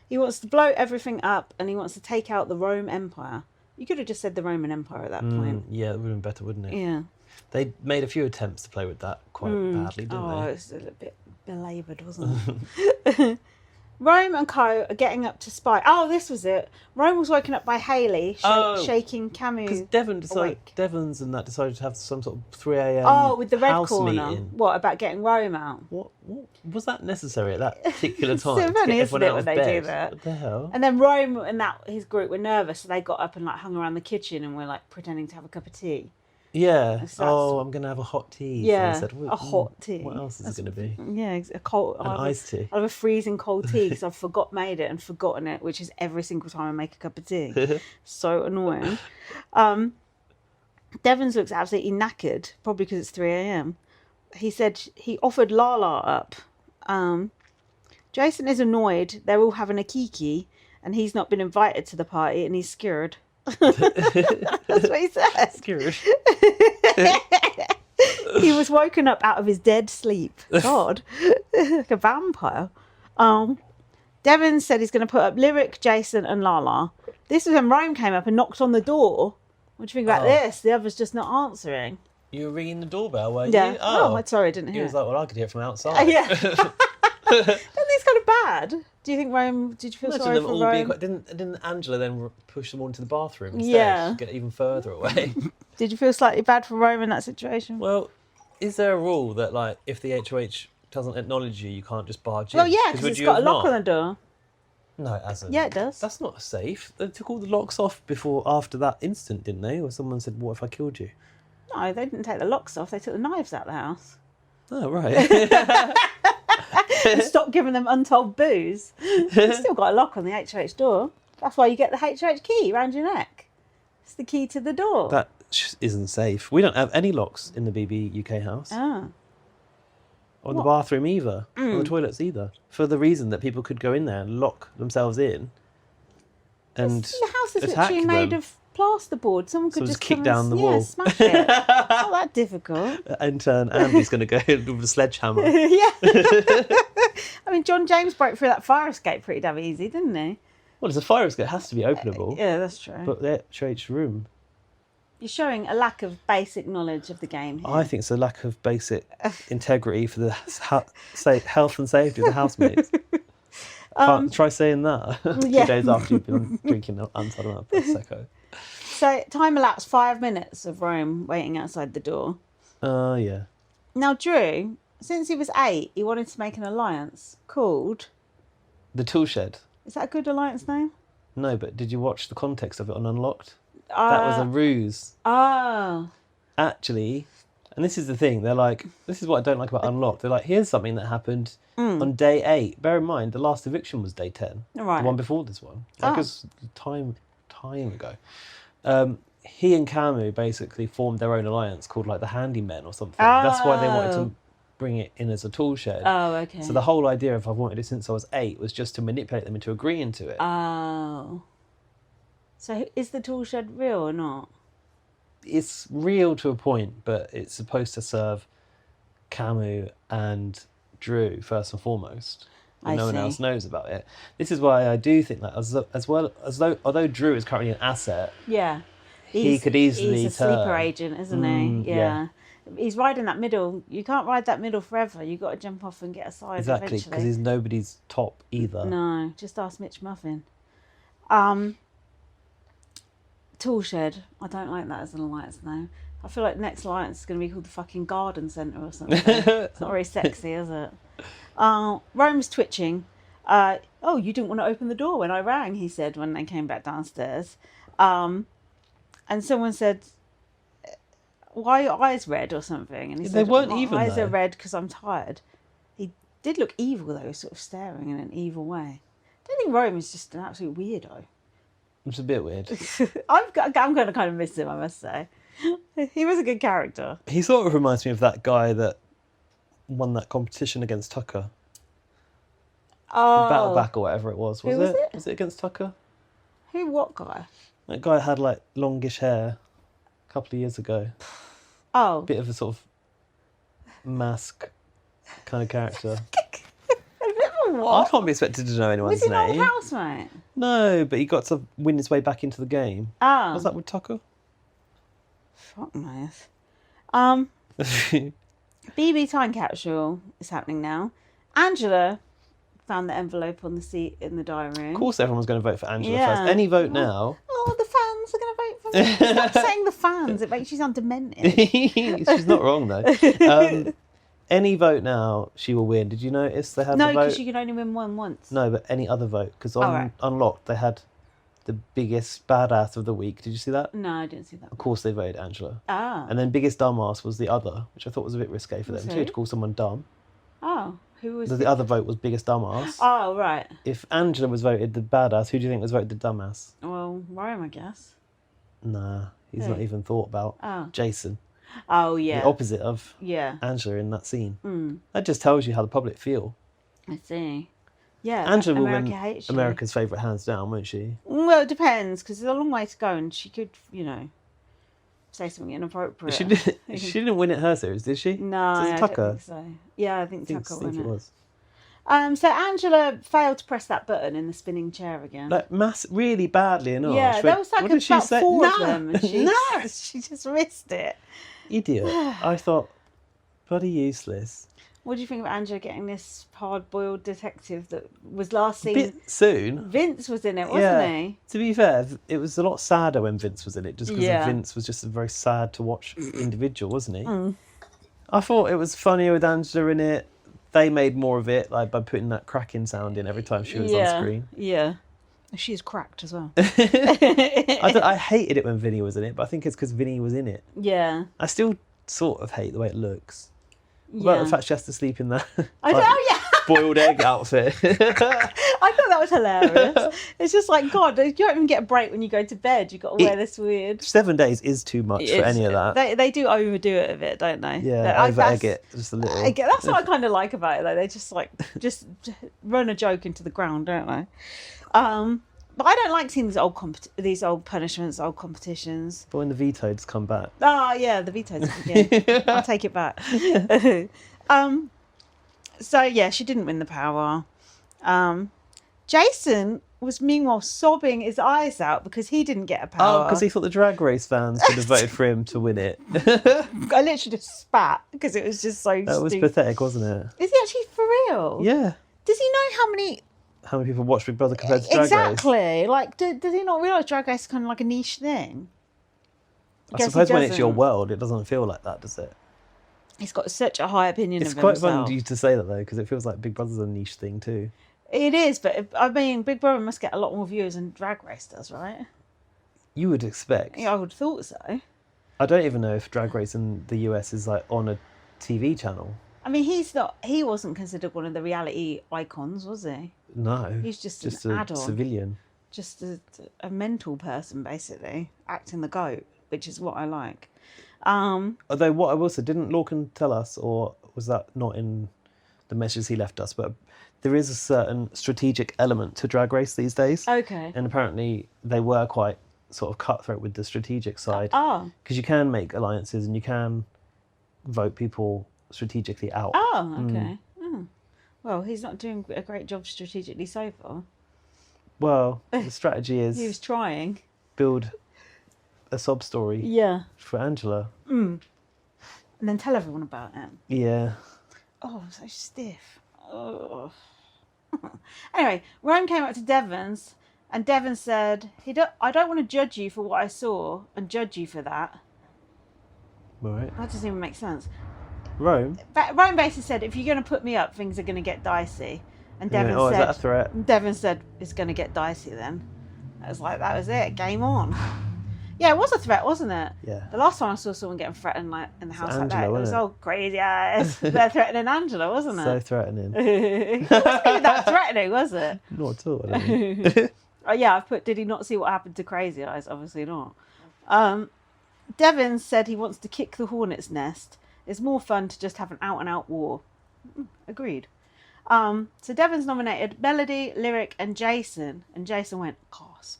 He wants to blow everything up and he wants to take out the Rome Empire. You could have just said the Roman Empire at that point. Yeah, it would have been better, wouldn't it? Yeah. They made a few attempts to play with that quite badly, didn't Oh, they? it's a little bit belaboured, wasn't it? Rome and Co are getting up to spy. Oh, this was it. Rome was woken up by Hayley shaking Because Camus. Devens and that decided to have some sort of 3 a.m. Oh, with the red house corner. meeting. What, about getting Rome out? What was that necessary at that particular time? So to funny, get isn't everyone it, out when of they bed? do that? What the hell? And then Rome and his group were nervous, so they got up and like hung around the kitchen and were like pretending to have a cup of tea. Yeah. That's- Oh, I'm gonna have a hot tea. Yeah, So I said, a hot tea. What else is it gonna be? Yeah, a cold. An iced tea. I have a freezing cold tea because I've made it and forgotten it, which is every single time I make a cup of tea. So annoying. Devens looks absolutely knackered, probably because it's 3 a.m. He said he offered Lala up. Jason is annoyed. They're all having a kiki, and he's not been invited to the party, and he's scared. That's what he said. Scared. He was woken up out of his dead sleep. God, like a vampire. Devens said he's going to put up Lyric, Jason, and Lala. This was when Rome came up and knocked on the door. What do you think about this? The other's just not answering. You were ringing the doorbell, were you? Yeah. Oh, I'm sorry, I didn't he hear. was like, well, I could hear it from outside. Yeah. Don't think it's kind of bad. Do you think Rome? Did you feel Imagine sorry them for all Rome? being didn't Angela then push them all into the bathroom instead? Yeah. Get even further away. Did you feel slightly bad for Rome in that situation? Well, is there a rule that like if the HOH doesn't acknowledge you, you can't just barge in? Well, yeah, because would it's you got a have lock not? on the door. No, it hasn't. Yeah, it does. That's not safe. They took all the locks off after that incident, didn't they? Or someone said, "What if I killed you?" No, they didn't take the locks off. They took the knives out of the house. Oh, right. Stop giving them untold booze. They've still got a lock on the HOH door. That's why you get the HOH key around your neck. It's the key to the door. That isn't safe. We don't have any locks in the BB UK house. Ah. Or the bathroom either. Or the toilets either. For the reason that people could go in there and lock themselves in and The house is attack literally made them. of plasterboard. Someone could just just kick come down the wall. smash it. Not that difficult. In turn, Andy's going to go with a sledgehammer. Yeah. I mean, John James broke through that fire escape pretty damn easy, didn't he? Well, there's a fire escape. It has to be openable. Yeah, that's true. But the HH room, You're showing a lack of basic knowledge of the game here. I think it's a lack of basic integrity for the health and safety of the housemates. Try saying that 2 days after you've been drinking untold amount of Prosecco. So, time elapsed 5 minutes of Rome waiting outside the door. Yeah. Now, Drew, since he was 8, he wanted to make an alliance called... The Tool Shed. Is that a good alliance name? No, but did you watch the context of it on Unlocked? That was a ruse. Oh. Actually, and this is the thing, they're like, this is what I don't like about Unlocked. They're like, here's something that happened on day 8. Bear in mind, the last eviction was day 10. Right. The one before this one. Like, it was time ago. He and Camus basically formed their own alliance called like the Handymen or something. That's why they wanted to bring it in as a tool shed. Oh, okay. So the whole idea of I've wanted it since I was 8 was just to manipulate them into agreeing to it. Oh. So is the tool shed real or not? It's real to a point, but it's supposed to serve Camus and Drew first and foremost. And no one else knows about it. This is why I do think that although Drew is currently an asset, he could easily he's a sleeper agent, isn't he? Yeah. He's riding that middle. You can't ride that middle forever. You've got to jump off and get aside exactly, because he's nobody's top either. No, just ask Mitch Muffin. Tool shed. I don't like that as an alliance now. I feel like the next alliance is going to be called the fucking garden centre or something. It's not very sexy, is it? Rome's twitching. Oh, you didn't want to open the door when I rang, he said when they came back downstairs. And someone said, why are your eyes red or something? And he said, they weren't my even, eyes though. are red because I'm tired. He did look evil, though, sort of staring in an evil way. I don't think Rome is just an absolute weirdo. It's a bit weird. I'm going to kind of miss him, I must say. He was a good character. He sort of reminds me of that guy that won that competition against Tucker. Oh. Battle Back or whatever it was. Who was it? Was it against Tucker? Who, what guy? That guy had like longish hair a couple of years ago. Oh. Bit of a sort of mask kind of character. What? I can't be expected to know anyone's Was he an name. old housemate? No, but he got to win his way back into the game. Oh. Was that with Tucker? Fuck knows. BB time capsule is happening now. Angela found the envelope on the seat in the diary room. Of course everyone's going to vote for Angela Yeah. first. Any vote now. Oh, the fans are going to vote for me. Stop saying the fans. It makes you sound demented. She's not wrong though. Any vote now, she will win. Did you notice they had No, the vote? because you can only win one once. No, but any other vote. Because on right. Unlocked, they had the biggest badass of the week. Did you see that? No, I didn't see that. Of course they voted Angela. Ah. And then biggest dumbass was the other, which I thought was a bit risque for them too, who? to call someone dumb. Oh, who was The other vote was biggest dumbass. Oh, right. If Angela was voted the badass, who do you think was voted the dumbass? Well, Rome, I guess. Nah, he's Who? not even thought about. Oh. Jason. Oh, yeah. The opposite of Yeah. Angela in that scene. Mm. That just tells you how the public feel. I see. Yeah. Angela will America win hates you. America's favourite hands down, won't she? Well, it depends, because there's a long way to go, and she could, say something inappropriate. She didn't win it her series, did she? No, Was it I Tucker? don't think so. Yeah, I think I Tucker think won it it. was. So Angela failed to press that button in the spinning chair again. Like really badly enough. Yeah, there was like what did she about say? 4 of No! them, and she, No! she just missed it. Idiot. I thought, bloody useless. What do you think of Angela getting this hard-boiled detective that was last seen? Bit soon. Vince was in it, wasn't he? To be fair, it was a lot sadder when Vince was in it, just because Yeah. Vince was just a very sad to watch individual, wasn't he? I thought it was funnier with Angela in it. They made more of it, like by putting that cracking sound in every time she was on screen. Yeah. She is cracked as well. I hated it when Vinny was in it, but I think it's because Vinny was in it. Yeah. I still sort of hate the way it looks. Yeah. Well, the fact she has to sleep in that. Oh, yeah. boiled egg outfit. I thought that was hilarious. It's just like, God, you don't even get a break when you go to bed. You've got to wear this weird... 7 days is too much for any of that. They do overdo it a bit, don't they? Yeah, over-egg it just a little. That's what I kind of like about it, though. They just run a joke into the ground, don't they? But I don't like seeing these old punishments, old competitions. But when the vetoes come back. Oh, yeah, the vetoes. Yeah. I'll take it back. So, yeah, she didn't win the power. Jason was meanwhile sobbing his eyes out because he didn't get a power. Oh, because he thought the Drag Race fans would have voted for him to win it. I literally just spat because it was just so That was stupid. pathetic, wasn't it? Is he actually for real? Yeah. Does he know how many... How many people watch Big Brother compared to Drag Race? Exactly. Like, does he not realise Drag Race is kind of like a niche thing? I suppose when it's your world, it doesn't feel like that, does it? He's got such a high opinion of himself. It's quite fun to say that, though, because it feels like Big Brother's a niche thing, too. It is, but I mean, Big Brother must get a lot more viewers than Drag Race does, right? You would expect. Yeah, I would have thought so. I don't even know if Drag Race in the US is like on a TV channel. I mean, he wasn't considered one of the reality icons, was he? No. He's just an an add-on. Civilian. Just a mental person, basically, acting the goat, which is what I like. Although what I will say, didn't Lorcan tell us, or was that not in the messages he left us, but there is a certain strategic element to Drag Race these days. Okay. And apparently they were quite sort of cutthroat with the strategic side. Oh. Because you can make alliances and you can vote people strategically out. Oh, okay. Well, he's not doing a great job strategically so far. Well, the strategy is... He was trying. Build a sob story for Angela. And then tell everyone about it. Yeah. Oh, I'm so stiff. Oh. Anyway, Rome came up to Devens, and Devens said, I don't want to judge you for what I saw and judge you for that. Right. That doesn't even make sense. Rome basically said, if you're going to put me up, things are going to get dicey. And Devens said... is that a threat? Devens said, it's going to get dicey then. I was like, that was it. Game on. Yeah, it was a threat, wasn't it? Yeah. The last time I saw someone getting threatened like in the house Angela, like that, it was wasn't crazy eyes. They're threatening Angela, wasn't it? So threatening. It wasn't even that threatening, was it? Not at all, I don't think. Oh yeah, I've put, did he not see what happened to Crazy Eyes? Obviously not. Devens said he wants to kick the hornet's nest. It's more fun to just have an out-and-out war. Agreed. So Devens nominated Melody, Lyric and Jason. And Jason went, gasp.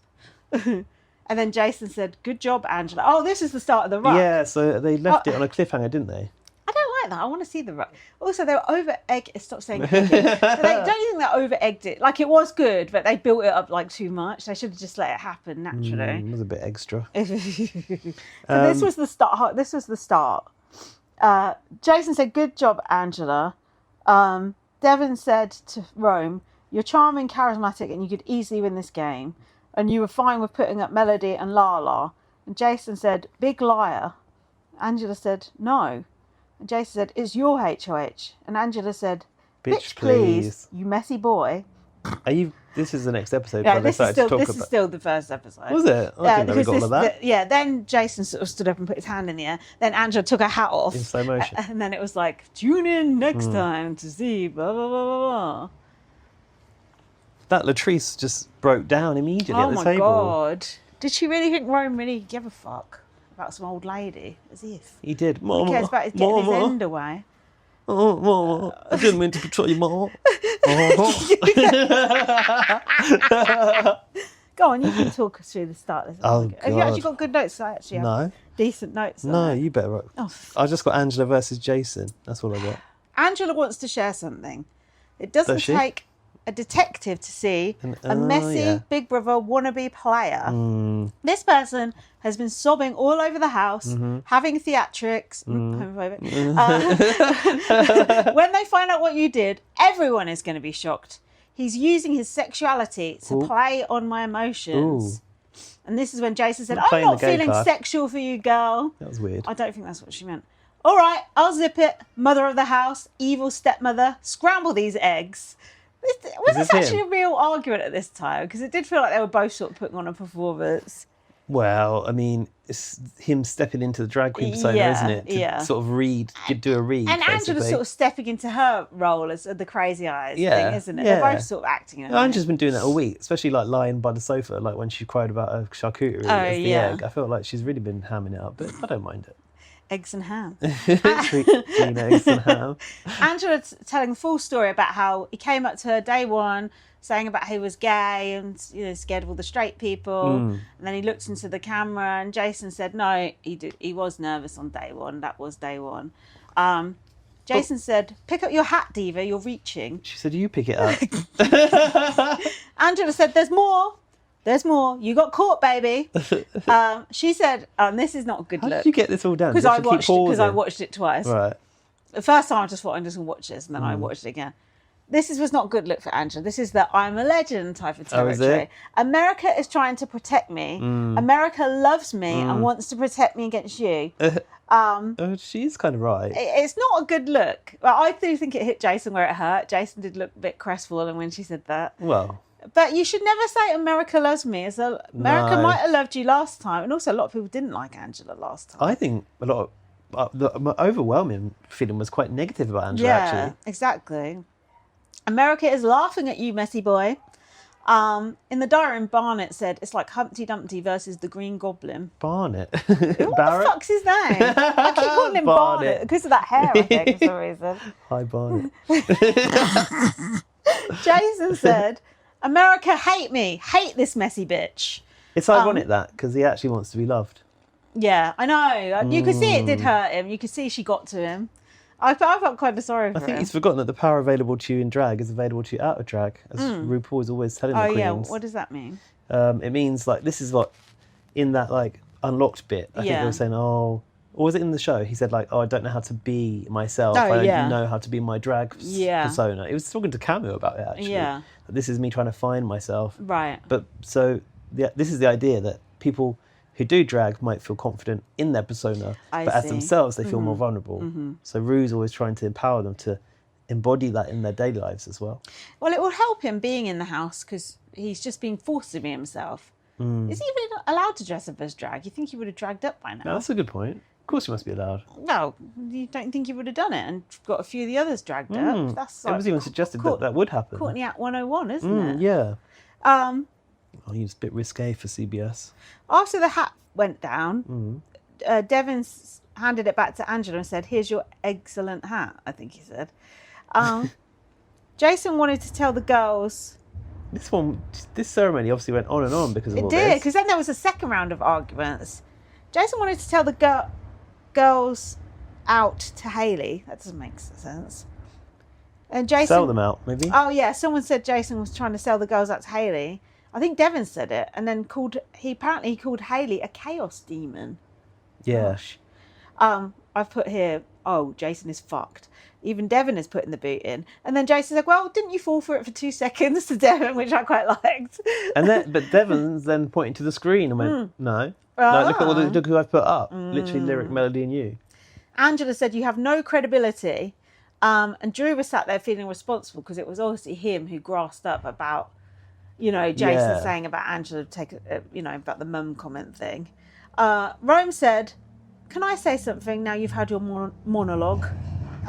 And then Jason said, good job, Angela. Oh, this is the start of the ruck. Yeah, so they left it on a cliffhanger, didn't they? I don't like that. I want to see the ruck. Also, they were over-egged. Stop saying egging. Don't you think they over-egged it? Like, it was good, but they built it up, like, too much. They should have just let it happen naturally. It was a bit extra. So this was the start. This was the start. Jason said, good job, Angela. Devin said to Rome, you're charming, charismatic, and you could easily win this game. And you were fine with putting up Melody and Lala. And Jason said, big liar. Angela said, no. And Jason said, it's your HOH. And Angela said, bitch please, you messy boy. This is the next episode. Yeah, this is still the first episode. Was it? I didn't know we got all of that. Yeah, then Jason sort of stood up and put his hand in the air. Then Angela took her hat off. In slow motion. And then it was like, tune in next time to see blah, blah, blah, blah, blah. That Latrice just broke down immediately at the table. Oh my God. Did she really think Rome really gave a fuck about some old lady? As if. He did. He Mama, cares about his getting his end away. Oh, Mama, I didn't mean to betray you, Mama. Go on, you can talk us through the start of this. Oh, Have you actually got good notes? I actually have No. decent notes. No, you better. I just got Angela versus Jason. That's all I got. Angela wants to share something. It doesn't Does she? take a detective to see a messy Big Brother wannabe player. This person has been sobbing all over the house, having theatrics. When they find out what you did, everyone is going to be shocked. He's using his sexuality to play on my emotions. Ooh. And this is when Jason said, I'm not feeling sexual for you, girl. That was weird. I don't think that's what she meant. All right, I'll zip it. Mother of the house, evil stepmother, scramble these eggs. Was this actually a real argument at this time? Because it did feel like they were both sort of putting on a performance. Well, I mean, it's him stepping into the drag queen persona, isn't it? To sort of do a read. And basically. Angela's sort of stepping into her role as the crazy eyes thing, isn't it? Yeah. They're both sort of acting in it. Angela's been doing that all week, especially like lying by the sofa, like when she cried about her charcuterie as the egg. I feel like she's really been hamming it up, but I don't mind it. Eggs and ham. Green eggs and ham. Angela's telling the full story about how he came up to her day one, saying about he was gay and scared of all the straight people. And then he looked into the camera, and Jason said no, he was nervous on day one. That was day one. Jason said, "Pick up your hat, Diva. You're reaching." She said, "You pick it up." Angela said, "There's more. There's more. You got caught, baby." She said, "This is not a good How look." did you get this all done? Because I watched it twice. Right. The first time I just thought I'm just gonna watch this, and then I watched it again. This was not a good look for Angela. This is the I'm a legend type of territory. Oh, is it? America is trying to protect me. America loves me and wants to protect me against you. She's kind of right. It's not a good look. Well, I do think it hit Jason where it hurt. Jason did look a bit crestfallen when she said that. Well. But you should never say America loves me. America might have loved you last time. And also a lot of people didn't like Angela last time. I think a lot of the overwhelming feeling was quite negative about Angela, actually. Yeah, exactly. America is laughing at you, messy boy. In the diary, Barnett said, it's like Humpty Dumpty versus the Green Goblin. Barnett? What the fuck's his name? I keep calling him Barnett because of that hair, I think, for some reason. Hi, Barnett. Jason said, America hate me. Hate this messy bitch. It's ironic because he actually wants to be loved. Yeah, I know. You could see it did hurt him. You could see she got to him. I felt kind of sorry for him. I think he's forgotten that the power available to you in drag is available to you out of drag, as RuPaul is always telling the queens. Oh, yeah. What does that mean? It means, like, this is what, in that, like, unlocked bit, I think they were saying, or was it in the show? He said, like, I don't know how to be myself. I don't know how to be my drag persona. He was talking to Camus about it, actually. Yeah. This is me trying to find myself. Right. But, so, this is the idea that people who do drag might feel confident in their persona, but as themselves, they feel more vulnerable. So Rue's always trying to empower them to embody that in their daily lives as well. Well, it will help him being in the house because he's just being forced to be himself. Is he even allowed to dress up as drag? You think he would have dragged up by now? No, that's a good point. Of course he must be allowed. No, you don't think he would have done it and got a few of the others dragged up? That's like, it was even suggested that would happen. Courtney Act 101, isn't it? Yeah. He was a bit risque for CBS. After the hat went down, Devens handed it back to Angela and said, "Here's your excellent hat," I think he said. Jason wanted to tell the girls... This ceremony obviously went on and on because of all this. It did, because then there was a second round of arguments. Jason wanted to tell the girls out to Hayley. That doesn't make sense. And Jason... Sell them out, maybe? Oh, yeah. Someone said Jason was trying to sell the girls out to Hayley. I think Devens said it, and then he called Hayley a chaos demon. Yeah. Gosh. I've put here, Jason is fucked. Even Devon is putting the boot in. And then Jason's like, well, didn't you fall for it for 2 seconds to Devon, which I quite liked. But Devon's then pointing to the screen and went, no. No, look who I've put up. Literally lyric, melody and you. Angela said, you have no credibility. And Drew was sat there feeling responsible because it was obviously him who grasped up about... Jason saying about Angela, about the mum comment thing. Rome said, can I say something now you've had your monologue?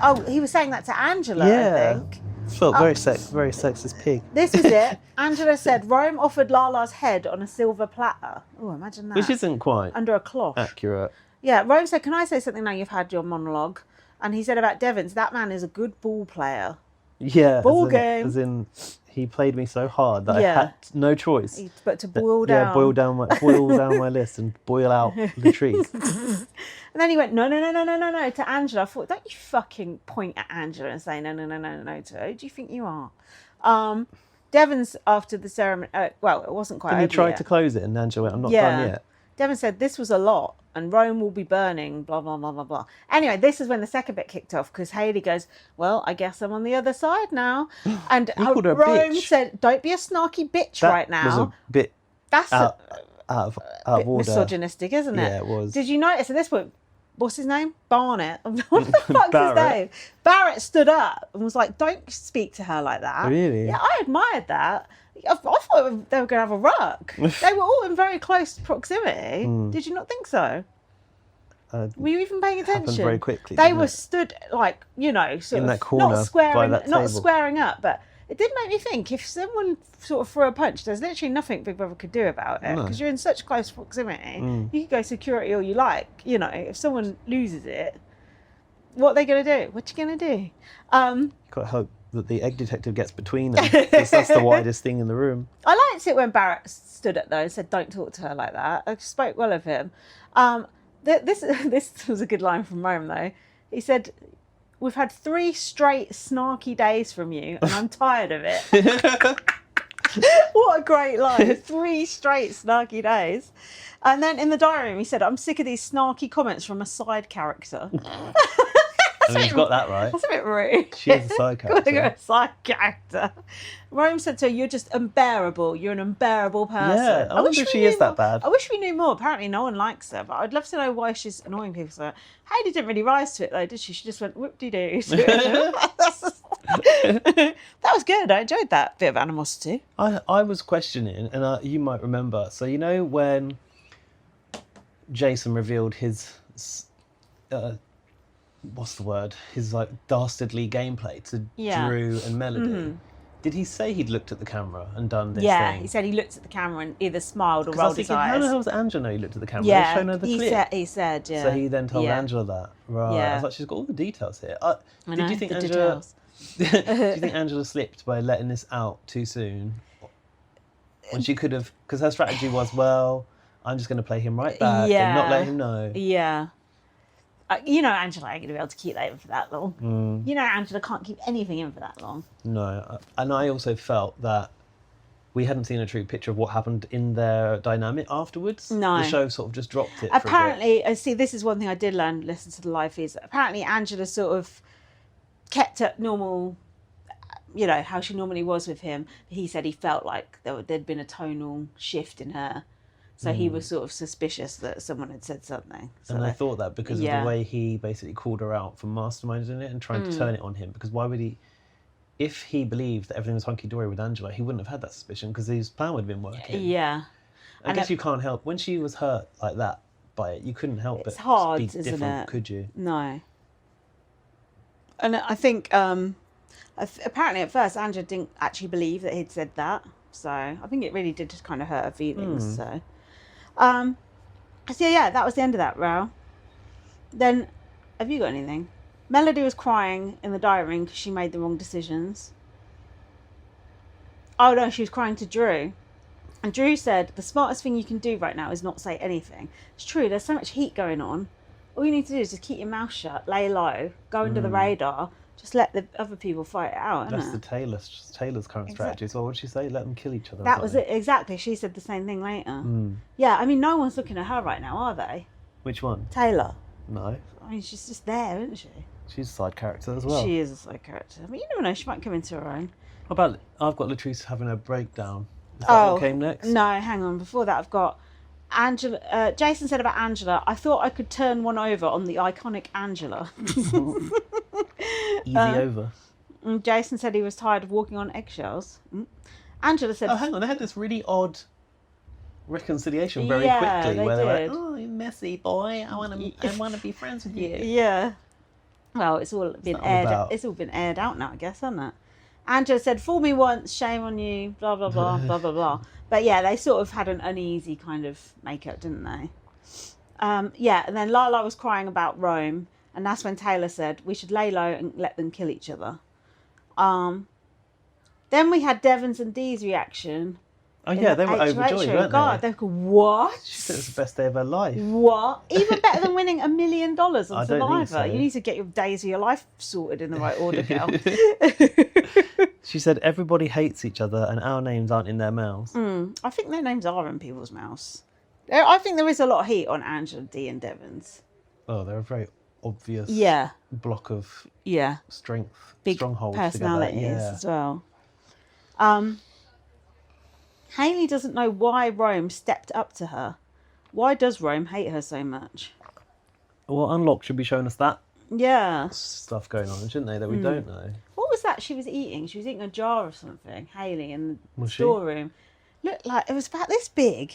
Oh, he was saying that to Angela, I think. Felt very sexist pig. This was it. Angela said, Rome offered Lala's head on a silver platter. Oh, imagine that. Which isn't quite under a cloth. Accurate. Yeah, Rome said, can I say something now you've had your monologue? And he said about Devens, that man is a good ball player. Yeah. Ball game. As in... He played me so hard that I had no choice. But to boil down. Yeah, boil down my list and boil out the trees. And then he went, no, to Angela. I thought, don't you fucking point at Angela and say no to her. Who do you think you are? Devens, after the ceremony, it wasn't quite over he tried yet. to close it and Angela went, I'm not done yet. Devon said, this was a lot and Rome will be burning, blah, blah, blah, blah, blah. Anyway, this is when the second bit kicked off because Hayley goes, well, I guess I'm on the other side now. And Rome said, don't be a snarky bitch right now. That was a bit out of order. Misogynistic, isn't it? Yeah, it was. Did you notice at this point, what's his name? Barnett. What the fuck's his name? Barrett stood up and was like, don't speak to her like that. Really? Yeah, I admired that. I thought they were going to have a ruck. They were all in very close proximity. Did you not think so? Were you even paying attention? Happened very quickly. They were stood like, sort in of that corner not squaring up, but it did make me think if someone sort of threw a punch, there's literally nothing Big Brother could do about it because you're in such close proximity. You could go security all you like. If someone loses it, what are they going to do? What you going to do? Got to hope that the egg detective gets between them because that's the widest thing in the room. I liked it when Barrett stood up though and said, "Don't talk to her like that." I spoke well of him. This was a good line from Rome though. He said, "We've had 3 straight snarky days from you, and I'm tired of it." What a great line! 3 straight snarky days. And then in the diary room, he said, "I'm sick of these snarky comments from a side character." I mean, you've got that right. That's a bit rude. She is a side character. You're a side character. Rome said to her, "You're just unbearable. You're an unbearable person." Yeah, I wonder if she is that bad. I wish we knew more. Apparently no one likes her, but I'd love to know why she's annoying people so much. Heidi didn't really rise to it though, did she? She just went whoop-de-doo. That was good. I enjoyed that bit of animosity. I was questioning, and you might remember, so when Jason revealed his... what's the word? His dastardly gameplay to Drew and Melody. Did he say he'd looked at the camera and done this thing? Yeah, he said he looked at the camera and either smiled or rolled his eyes. How the hell was Angela he looked at the camera? Yeah, They've shown her the clip. he said, yeah. So he then told Angela that. Right. Yeah. I was like, she's got all the details here. I know, did you think the Angela... details. Do you think Angela slipped by letting this out too soon? When she could have... Because her strategy was, well, I'm just going to play him right back and not let him know. Yeah. Angela ain't going to be able to keep that in for that long. Angela can't keep anything in for that long. No. And I also felt that we hadn't seen a true picture of what happened in their dynamic afterwards. No. The show sort of just dropped it Apparently, see, this is one thing I did learn, listen to the live feeds. Apparently, Angela sort of kept up normal, how she normally was with him. He said he felt like there'd been a tonal shift in her. So he was sort of suspicious that someone had said something. So and I thought that because of the way he basically called her out for masterminding it and trying to turn it on him. Because why would he... If he believed that everything was hunky-dory with Angela, he wouldn't have had that suspicion because his plan would have been working. Yeah. I guess you can't help... When she was hurt like that by it, you couldn't help but hard, be isn't different, it? could you? No. And I think... apparently at first, Angela didn't actually believe that he'd said that. So I think it really did just kind of hurt her feelings, so... So yeah, that was the end of that row. Then, have you got anything? Melody was crying in the diary room because she made the wrong decisions. Oh no, she was crying to Drew. And Drew said, the smartest thing you can do right now is not say anything. It's true, there's so much heat going on. All you need to do is just keep your mouth shut, lay low, go under the radar, just let the other people fight it out, That's isn't the Taylor's current strategy. So what would she say? Let them kill each other. That was it, exactly. She said the same thing later. Yeah, I mean, no one's looking at her right now, are they? Which one? Taylor. No. I mean, she's just there, isn't she? She's a side character as well. She is a side character. I mean, you never know, she might come into her own. What about... I've got Latrice having a breakdown. Is that what came next? No, hang on. Before that, I've got... Angela. Jason said about Angela, I thought I could turn one over on the iconic Angela. Easy over. Jason said he was tired of walking on eggshells. Angela said... Oh, hang on. They had this really odd reconciliation very Yeah, quickly. they Where they did. went, oh, you messy boy. I want to be friends with you. Yeah. Well, it's all been aired. It's all been aired out now, I guess, hasn't it? Angela said, "Fool me once, shame on you." Blah blah blah blah blah blah. But yeah, they sort of had an uneasy kind of makeup, didn't they? Yeah, and then Lala was crying about Rome, and that's when Taylor said we should lay low and let them kill each other. Then we had Devens and Dee's reaction. Oh yeah, they were overjoyed, weren't God, they? they go, what? She said it was the best day of her life. What? Even better than winning $1 million on I Survivor. don't think so. You need to get your days of your life sorted in the right order, girl. She said everybody hates each other and our names aren't in their mouths. I think their names are in people's mouths. I think there is a lot of heat on Angela, Dee and Devens. Oh, they're a very obvious block of strength, big strongholds personalities together. as well. Hayley doesn't know why Rome stepped up to her. Why does Rome hate her so much? Well, Unlocked should be showing us that Yeah. stuff going on, shouldn't they, that we don't know. What was that she was eating? She was eating a jar of something, Hayley, in the Was she? storeroom. Looked like, it was about this big.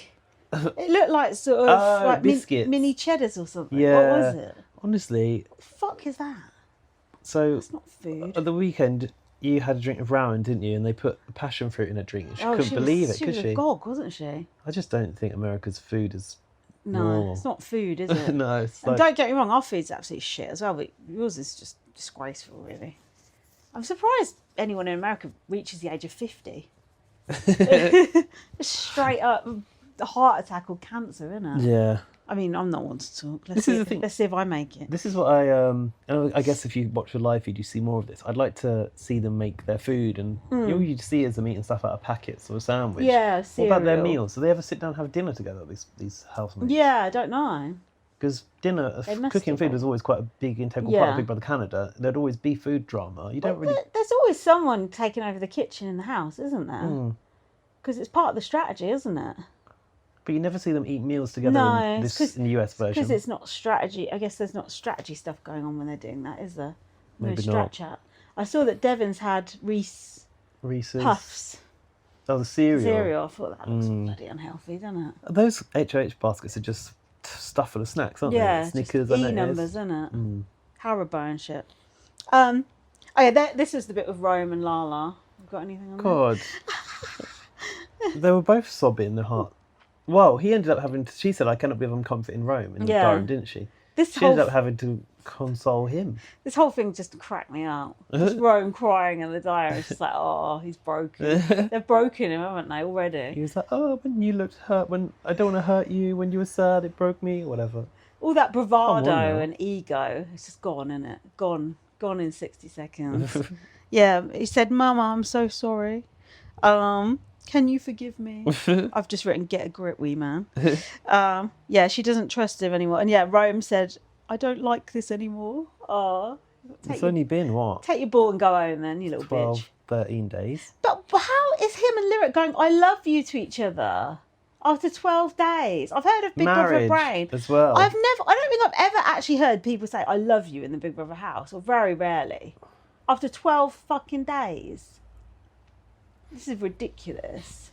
It looked like sort of like biscuits. mini cheddars or something. Yeah. What was it? Honestly, What the fuck is that? so It's not food. at the weekend, you had a drink of ramen, didn't you? And they put passion fruit in a drink. She couldn't believe it, could She she? was a gog, wasn't she? I just don't think America's food is No, normal. it's not food, is it? No, it's And like... don't get me wrong, our food's absolutely shit as well, but yours is just disgraceful, really. I'm surprised anyone in America reaches the age of 50. Just straight up a heart attack or cancer, isn't it? Yeah. I mean, I'm not one to talk. This is the thing. Let's see if I make it. This is what I guess if you watch the live feed, you see more of this. I'd like to see them make their food, and all you see is them eating stuff out of packets or a sandwich. Yeah, What about their cereal. meals? Do they ever sit down and have dinner together, these housemates? Yeah, I don't know. Because dinner, They must cooking have food all. was always quite a big integral part Yeah. of Big Brother Canada. There'd always be food drama. You don't really... There's always someone taking over the kitchen in the house, isn't there? Because it's part of the strategy, isn't it? But you never see them eat meals together No, in it's the US version. because it's not strategy. I guess there's not strategy stuff going on when they're doing that, is there? No Maybe strat not. chat. I saw that Devens had Reese's Reese's. Puffs Oh, the cereal. cereal. I thought that looks bloody unhealthy, doesn't it? Those HOH baskets are just stuff full of snacks, aren't Yeah, they? just Snickers, I E know it is. numbers, isn't it? Haribo and shit. Oh yeah, this is the bit with Rome and Lala. You've got anything on that? God. They were both sobbing the heart. Well, he ended up having to, she said, I cannot give him comfort in Rome in the Yeah. diary, didn't she? This She whole ended up having to console him. This whole thing just cracked me up. Just Rome crying in the diary. It's just like, oh, he's broken. They've broken him, haven't they, He already? was like, oh, when you looked hurt, when I don't want to hurt you, when you were sad, it broke me, whatever. All that bravado now. and ego, it's just gone, isn't it? Gone in 60 seconds. Yeah, he said, Mama, I'm so sorry. Can you forgive me? I've just written, get a grip, wee man. Yeah, she doesn't trust him anymore. And yeah, Rome said, I don't like this anymore. Oh, It's only been, what, take your ball and go home then, you little 12, bitch. 13 days? But how is him and Lyric going, I love you to each other after 12 days? I've heard of Big Brother Marriage Brain. as well. I don't think I've ever actually heard people say, I love you in the Big Brother house, or very rarely. After 12 fucking days. This is ridiculous.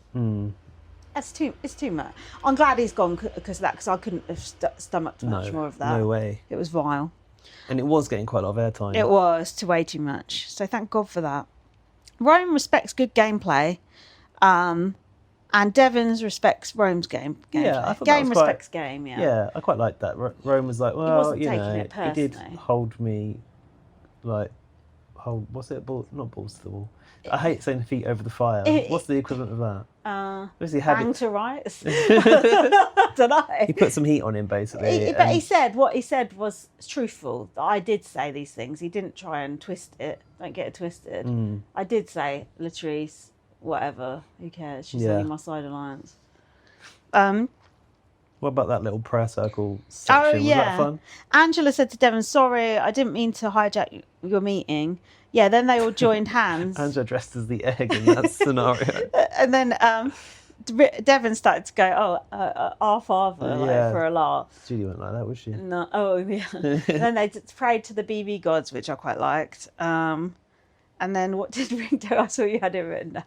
It's too much. I'm glad he's gone because of that, because I couldn't have stomached much more of that. No way. It was vile. And it was getting quite a lot of airtime. It was way too much. So thank God for that. Rome respects good gameplay, and Devens respects Rome's gameplay. Yeah, I thought that Game was quite- respects game. Yeah. Yeah, I quite liked that. Rome was like, well, wasn't you taking know, it he did personally. hold me, like, hold, what's it? Not balls to the wall. I hate saying feet over the fire. What's the equivalent of that? Basically, Bang to rights. Don't know. he put some heat on him, basically. But he said what he said was truthful. I did say these things. He didn't try and twist it. Don't get it twisted. I did say, Latrice, whatever. Who cares? She's Yeah. only my side alliance. What about that little prayer circle section? Oh, Was yeah. that fun? Angela said to Devon, sorry, I didn't mean to hijack your meeting. Yeah, then they all joined hands. Angela dressed as the egg in that scenario. And then Devon started to go, our father, Yeah. for a laugh. Judy went like that, was she? No, oh, yeah. And then they prayed to the BB gods, which I quite liked. And then what did Ring do? I saw you had it written down.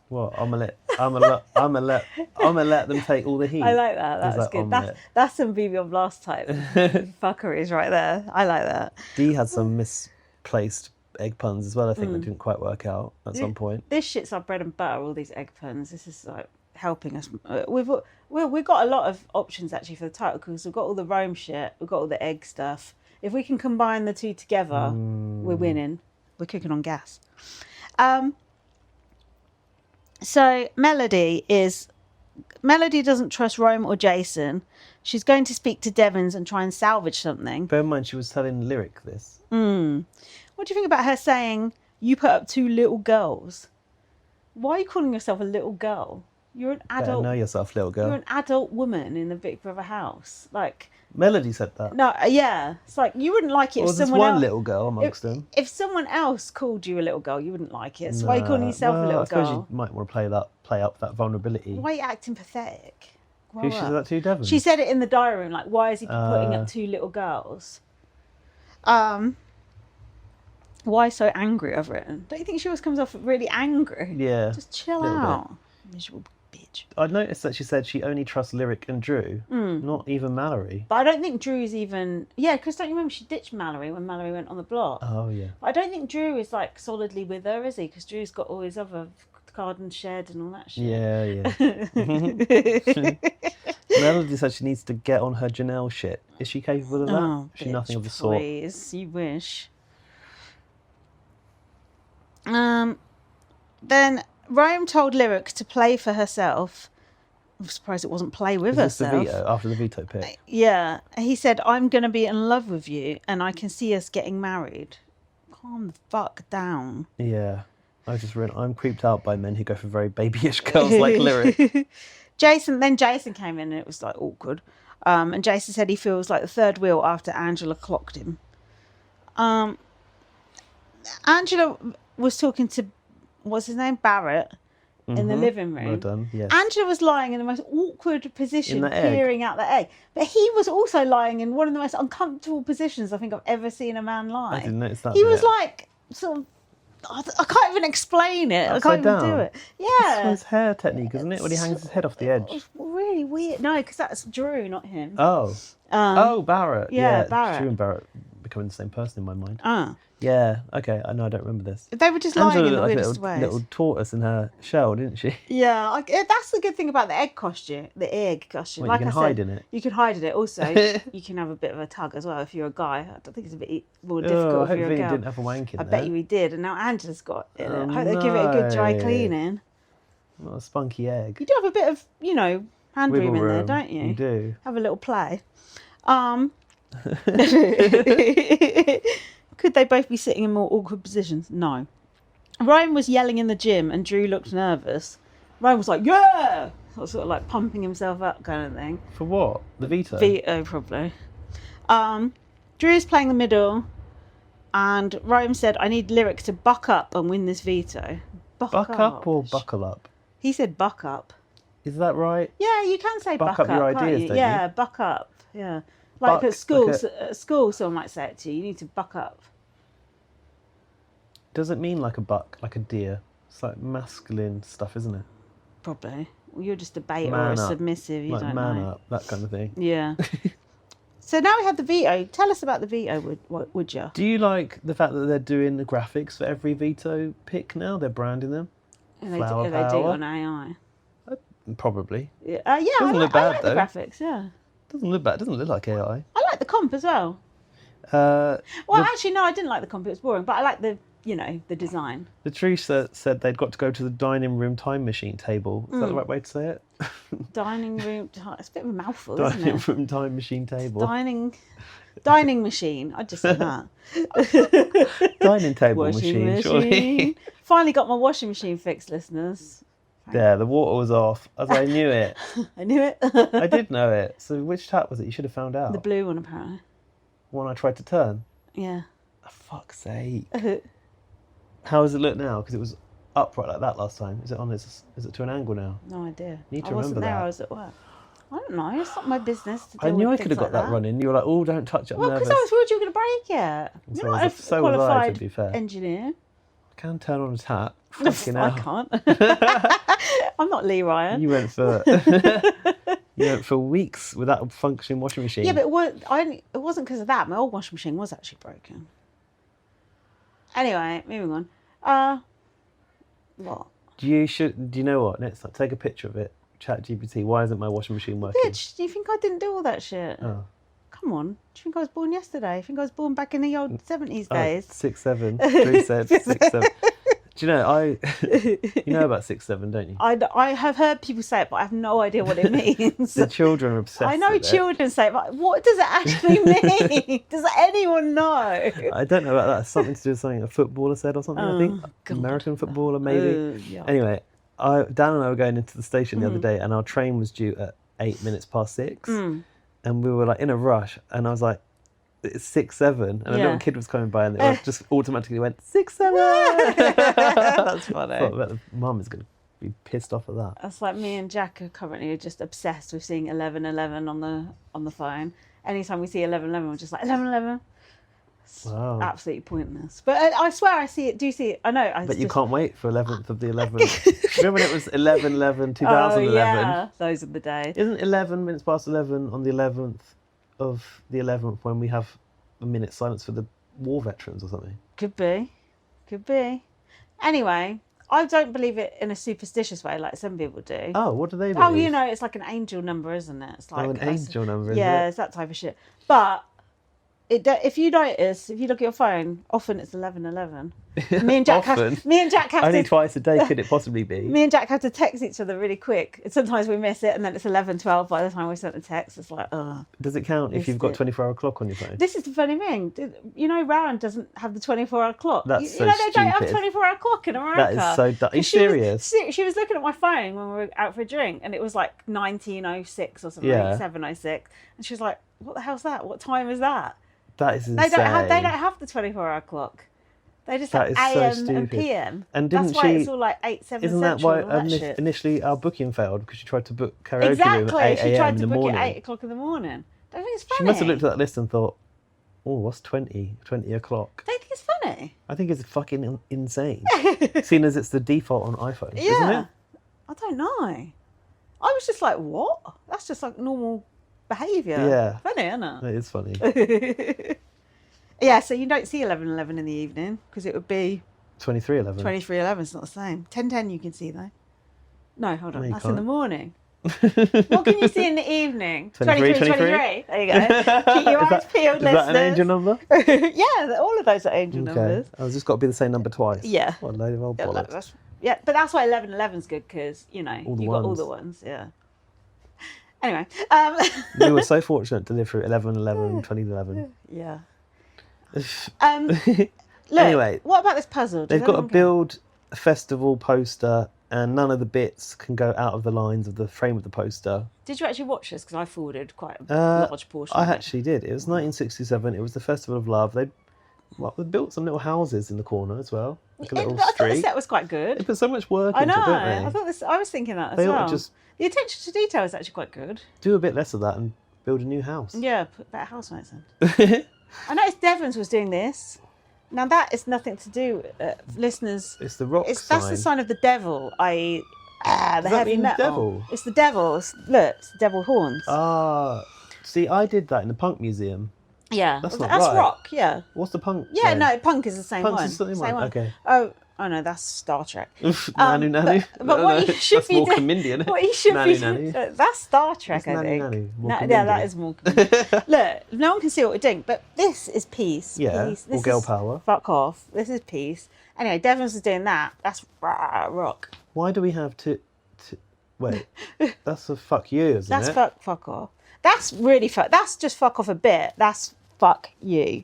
What? I'm gonna let them take all the heat. I like that. Is That's that good. omelette? That's some BB on Blast type fuckeries right there. I like that. Dee had some misplaced egg puns as well. I think that didn't quite work out at some point. This shit's our bread and butter. All these egg puns. This is like helping us. We've got a lot of options actually for the title because we've got all the Rome shit. We've got all the egg stuff. If we can combine the two together, we're winning. We're cooking on gas. So Melody doesn't trust Rome or Jason. She's going to speak to Devens and try and salvage something. Bear in mind, she was telling Lyric this. What do you think about her saying, you put up 2 little girls? Why are you calling yourself a little girl? You're an Better adult. know yourself, little girl. You're an adult woman in the Big Brother house. Like, Melody said that. no, yeah. It's like, you wouldn't like it Well, if there's someone one else... little girl amongst them. If someone else called you a little girl, you wouldn't like it. So why are you calling yourself a little I suppose girl? you might want to play up that vulnerability. Why are you acting pathetic? Grow Who she said up. that to, Devon? She said it in the diary room, like, why is he putting up 2 little girls? Why so angry over it? Don't you think she always comes off really angry? Yeah. Just chill out. Miserable bitch. I noticed that she said she only trusts Lyric and Drew, not even Mallory. But I don't think Drew's even... Yeah, because don't you remember she ditched Mallory when Mallory went on the block? Oh, yeah. But I don't think Drew is, like, solidly with her, is he? Because Drew's got all his other garden shed and all that shit. Yeah. Melody said she needs to get on her Janelle shit. Is she capable of that? Oh, She's bitch, nothing of the sort. Please, you wish. Then Rome told Lyric to play for herself. I'm surprised it wasn't play with Is this herself. the veto, after the veto pick? Yeah. He said, I'm going to be in love with you and I can see us getting married. Calm the fuck down. Yeah. I'm creeped out by men who go for very babyish girls like Lyric. Jason came in and it was like awkward. And Jason said he feels like the third wheel after Angela clocked him. Angela was talking to, what's his name? Barrett. In the living room. Well done, yes. Angela was lying in the most awkward position, In the egg. peering out the egg. But he was also lying in one of the most uncomfortable positions I think I've ever seen a man lie. I didn't notice that He bit. was like, sort of, I can't even explain it. Upside I can't down? even do it. That's Yeah. his hair technique, isn't it? When he hangs his head off the edge. It's really weird. No, because that's Drew, not him. Oh. Barrett. yeah, Barrett. Drew and Barrett becoming the same person in my mind. Ah. Yeah, okay. I know, I don't remember this. They were just lying Angela in the looked like a weirdest ways. little tortoise in her shell, didn't she? Yeah, that's the good thing about the egg costume. The egg costume. Well, you can hide in it. You can hide in it. Also, you can have a bit of a tug as well if you're a guy. I don't think it's a bit more Oh, difficult if you're hopefully a he girl. didn't have a wank in I there. bet you he did, and now Angela's got it. Oh, I hope they give it a good dry no. cleaning. Not a spunky egg. You do have a bit of, hand Wiggle room in there, room. don't you? You do. Have a little play. Could they both be sitting in more awkward positions? No. Ryan was yelling in the gym and Drew looked nervous. Ryan was like, yeah! Sort of like pumping himself up kind of thing. For what? The veto? Veto, probably. Drew's playing the middle and Ryan said, I need Lyric to buck up and win this veto. Buck up or buckle up? He said buck up. Is that right? Yeah, you can say Buck buck up your can't ideas, you? don't Yeah, you? buck up. Yeah. Like Buck, at school, like at school someone might say it to you. You need to buck up. Does it mean like a buck, like a deer? It's like masculine stuff, isn't it? Probably. Well, you're just a beta or Man a up. submissive. You Like don't man know. up, that kind of thing. Yeah. So now we have the veto. Tell us about the veto, would you? Do you like the fact that they're doing the graphics for every veto pick now? They're branding them? And they Flower do it power? on AI. Probably. Yeah, I Doesn't look I bad, like the though. graphics, yeah. Doesn't look bad. Doesn't look like AI. I like the comp as well. Actually, no, I didn't like the comp. It was boring. But I like the, the design. Latrice said they'd got to go to the dining room time machine table. Is that the right way to say it? Dining room. It's a bit of a mouthful, isn't Dining it? room time machine table. Dining machine. I just said that. Dining table Washing machine, surely. Finally got my washing machine fixed, listeners. Yeah, the water was off. I knew it. I knew it. I did know it. So which tap was it? You should have found out. The blue one, apparently. One I tried to turn. Yeah. For fuck's sake. How does it look now? Because it was upright like that last time. Is it to an angle now? No idea. Need to I wasn't remember there. that. I was at work. I don't know. It's not my business to deal I knew I with could have things got like that running. You were like, oh, don't touch it. I'm Well, nervous. because I was worried you were going to break it. So You're not was a so was I, to qualified be fair. engineer. I can turn on a tap. Fucking I hell. can't. I'm not Lee Ryan. You went for weeks without a functioning washing machine. Yeah, but it wasn't because of that. My old washing machine was actually broken. Anyway, moving on. What? Do you know what? Next time, take a picture of it. Chat GPT. Why isn't my washing machine working? Bitch, do you think I didn't do all that shit? Oh. Come on. Do you think I was born yesterday? You think I was born back in the old 70s days? 6'7". Drew said 6'7". Do you know you know about 6'7", don't you? I have heard people say it, but I have no idea what it means. The children are obsessed. I know with children say it, but what does it actually mean? Does anyone know? I don't know about that. It's something to do with something a footballer said or something. I think God. American footballer maybe. Yeah. Anyway, Dan and I were going into the station the other day, and our train was due at 8 minutes past 6, and we were like in a rush, and I was like, it's 6'7", and a little kid was coming by, and they just automatically went 6'7". That's funny. I bet the mum is going to be pissed off at that. That's like me and Jack are currently just obsessed with seeing 11:11 on the phone. Anytime we see 11:11, we're just like 11:11. Wow. Absolutely pointless. But I swear I see it. Do you see it? I know. But you can't wait for 11th of the 11th. Remember when it was 11/11/2011? Oh, yeah. Those are the days. Isn't 11 minutes past 11 on the 11th of the 11th when we have a minute's silence for the war veterans or something? Could be. Anyway, I don't believe it in a superstitious way like some people do. Oh, what do they believe? Oh, you know, it's like an angel number, isn't it? It's like an angel number, is yeah, it? it's that type of shit. But if you notice, if you look at your phone, often it's 11:11. Me and Jack have Only to, twice a day could it possibly be. Me and Jack have to text each other really quick. And sometimes we miss it, and then it's 11:12 by the time we sent the text. It's like, ugh. Does it count if you've got 24-hour clock on your phone? This is the funny thing. You know, Rowan doesn't have the 24-hour clock. That's you know, so they don't have stupid. 24-hour clock in America. That is so dumb. Are you serious? She was looking at my phone when we were out for a drink, and it was like 19:06 or something, Yeah. 7:06, and she was like, "What the hell's that? What time is that?" That is insane. They don't have the 24-hour clock. They just have That is so AM and stupid. PM. And That's didn't why she- it's all like 8/7 Isn't that Central why and all that shit. initially our booking failed because she tried to book karaoke room Exactly. at 8 She a.m. tried in to the book morning? it at 8 o'clock in the morning. Don't you think it's funny? She must have looked at that list and thought, "Oh, what's 20 o'clock?" Don't you think it's funny? I think it's fucking insane. Seeing as it's the default on iPhone, isn't Yeah. it? I don't know. I was just like, what? That's just like normal behaviour. Yeah. Funny, isn't it? It is funny. Yeah, so you don't see 11:11 in the evening because it would be 23:11. 23:11. It's not the same. 10:10 you can see though. No, hold on. No, you That's in the can't. morning. What can you see in the evening? 23. 23. There you go. Keep your eyes peeled, Is that an angel listeners. number? Yeah, all of those are angel numbers. Oh, it's just got to be the same number twice. Yeah. What a load of old Yeah, bollocks. but that's why 11:11's good because, you know, All the you got all ones. the ones. Yeah. Anyway. We were so fortunate to live through 11/11, 2011. Yeah. Look, Anyway, what about this puzzle? Does They've got to anyone care? build a festival poster, and none of the bits can go out of the lines of the frame of the poster. Did you actually watch this? Because I forwarded quite a large portion. I of it. actually did. It was 1967. It was the Festival of Love. They built some little houses in the corner as well, like a little I thought the street. set was quite They good. put so much work I into know. it, don't they? I thought this. I was thinking that as They ought well. to just The attention to detail is actually quite good. do a bit less of that and build a new house. Yeah, put better housemates in. I noticed Devens was doing this. Now that is nothing to do, listeners. It's the rock sign. That's the sign of the devil, i.e., the that heavy mean metal. devil? It's the devil. Look, it's the devil horns. See, I did that in the punk museum. Yeah, That's not that's right. rock. Yeah, What's the punk? yeah. then? No, punk is the same Punk's one. the same one, okay. Oh no, that's Star Trek. Nanu Nanu. But No, what no, you should that's be more doing, Comedian. what you should be Nanu Nanu. that's Star Trek, It's I Nanu think. Nanu, more Yeah, Comedian. that is more. Look, no one can see what we're doing, but this is peace. Yeah, peace. or This girl is- power. Fuck off. This is peace. Anyway, Devens is doing that. That's rock. Why do we have to wait? That's a fuck you, isn't That's it? fuck off. That's really fuck. That's just fuck off a bit. That's fuck you.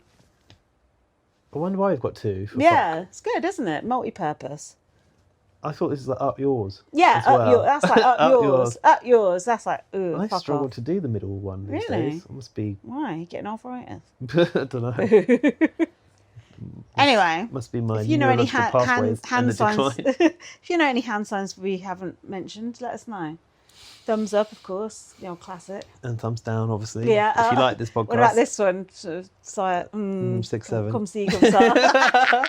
I wonder why we've got two. For Yeah, it's good, isn't it? Multi-purpose. fuck. I thought this was like up yours. Yeah, as up well. yours. That's like up, Up yours. yours. Up yours. That's like ooh. I fuck struggle off. to do the middle one these Really? days. I must be. Why? You getting arthritis? I don't know. Anyway, Must be my if you know any neurological pathways hand and the signs, decline. if you know any hand signs we haven't mentioned, let us know. Thumbs up, of course. You know, classic. And thumbs down, obviously. Yeah. If you like this podcast. What about this one? So, 6, 7. Come see, come saw.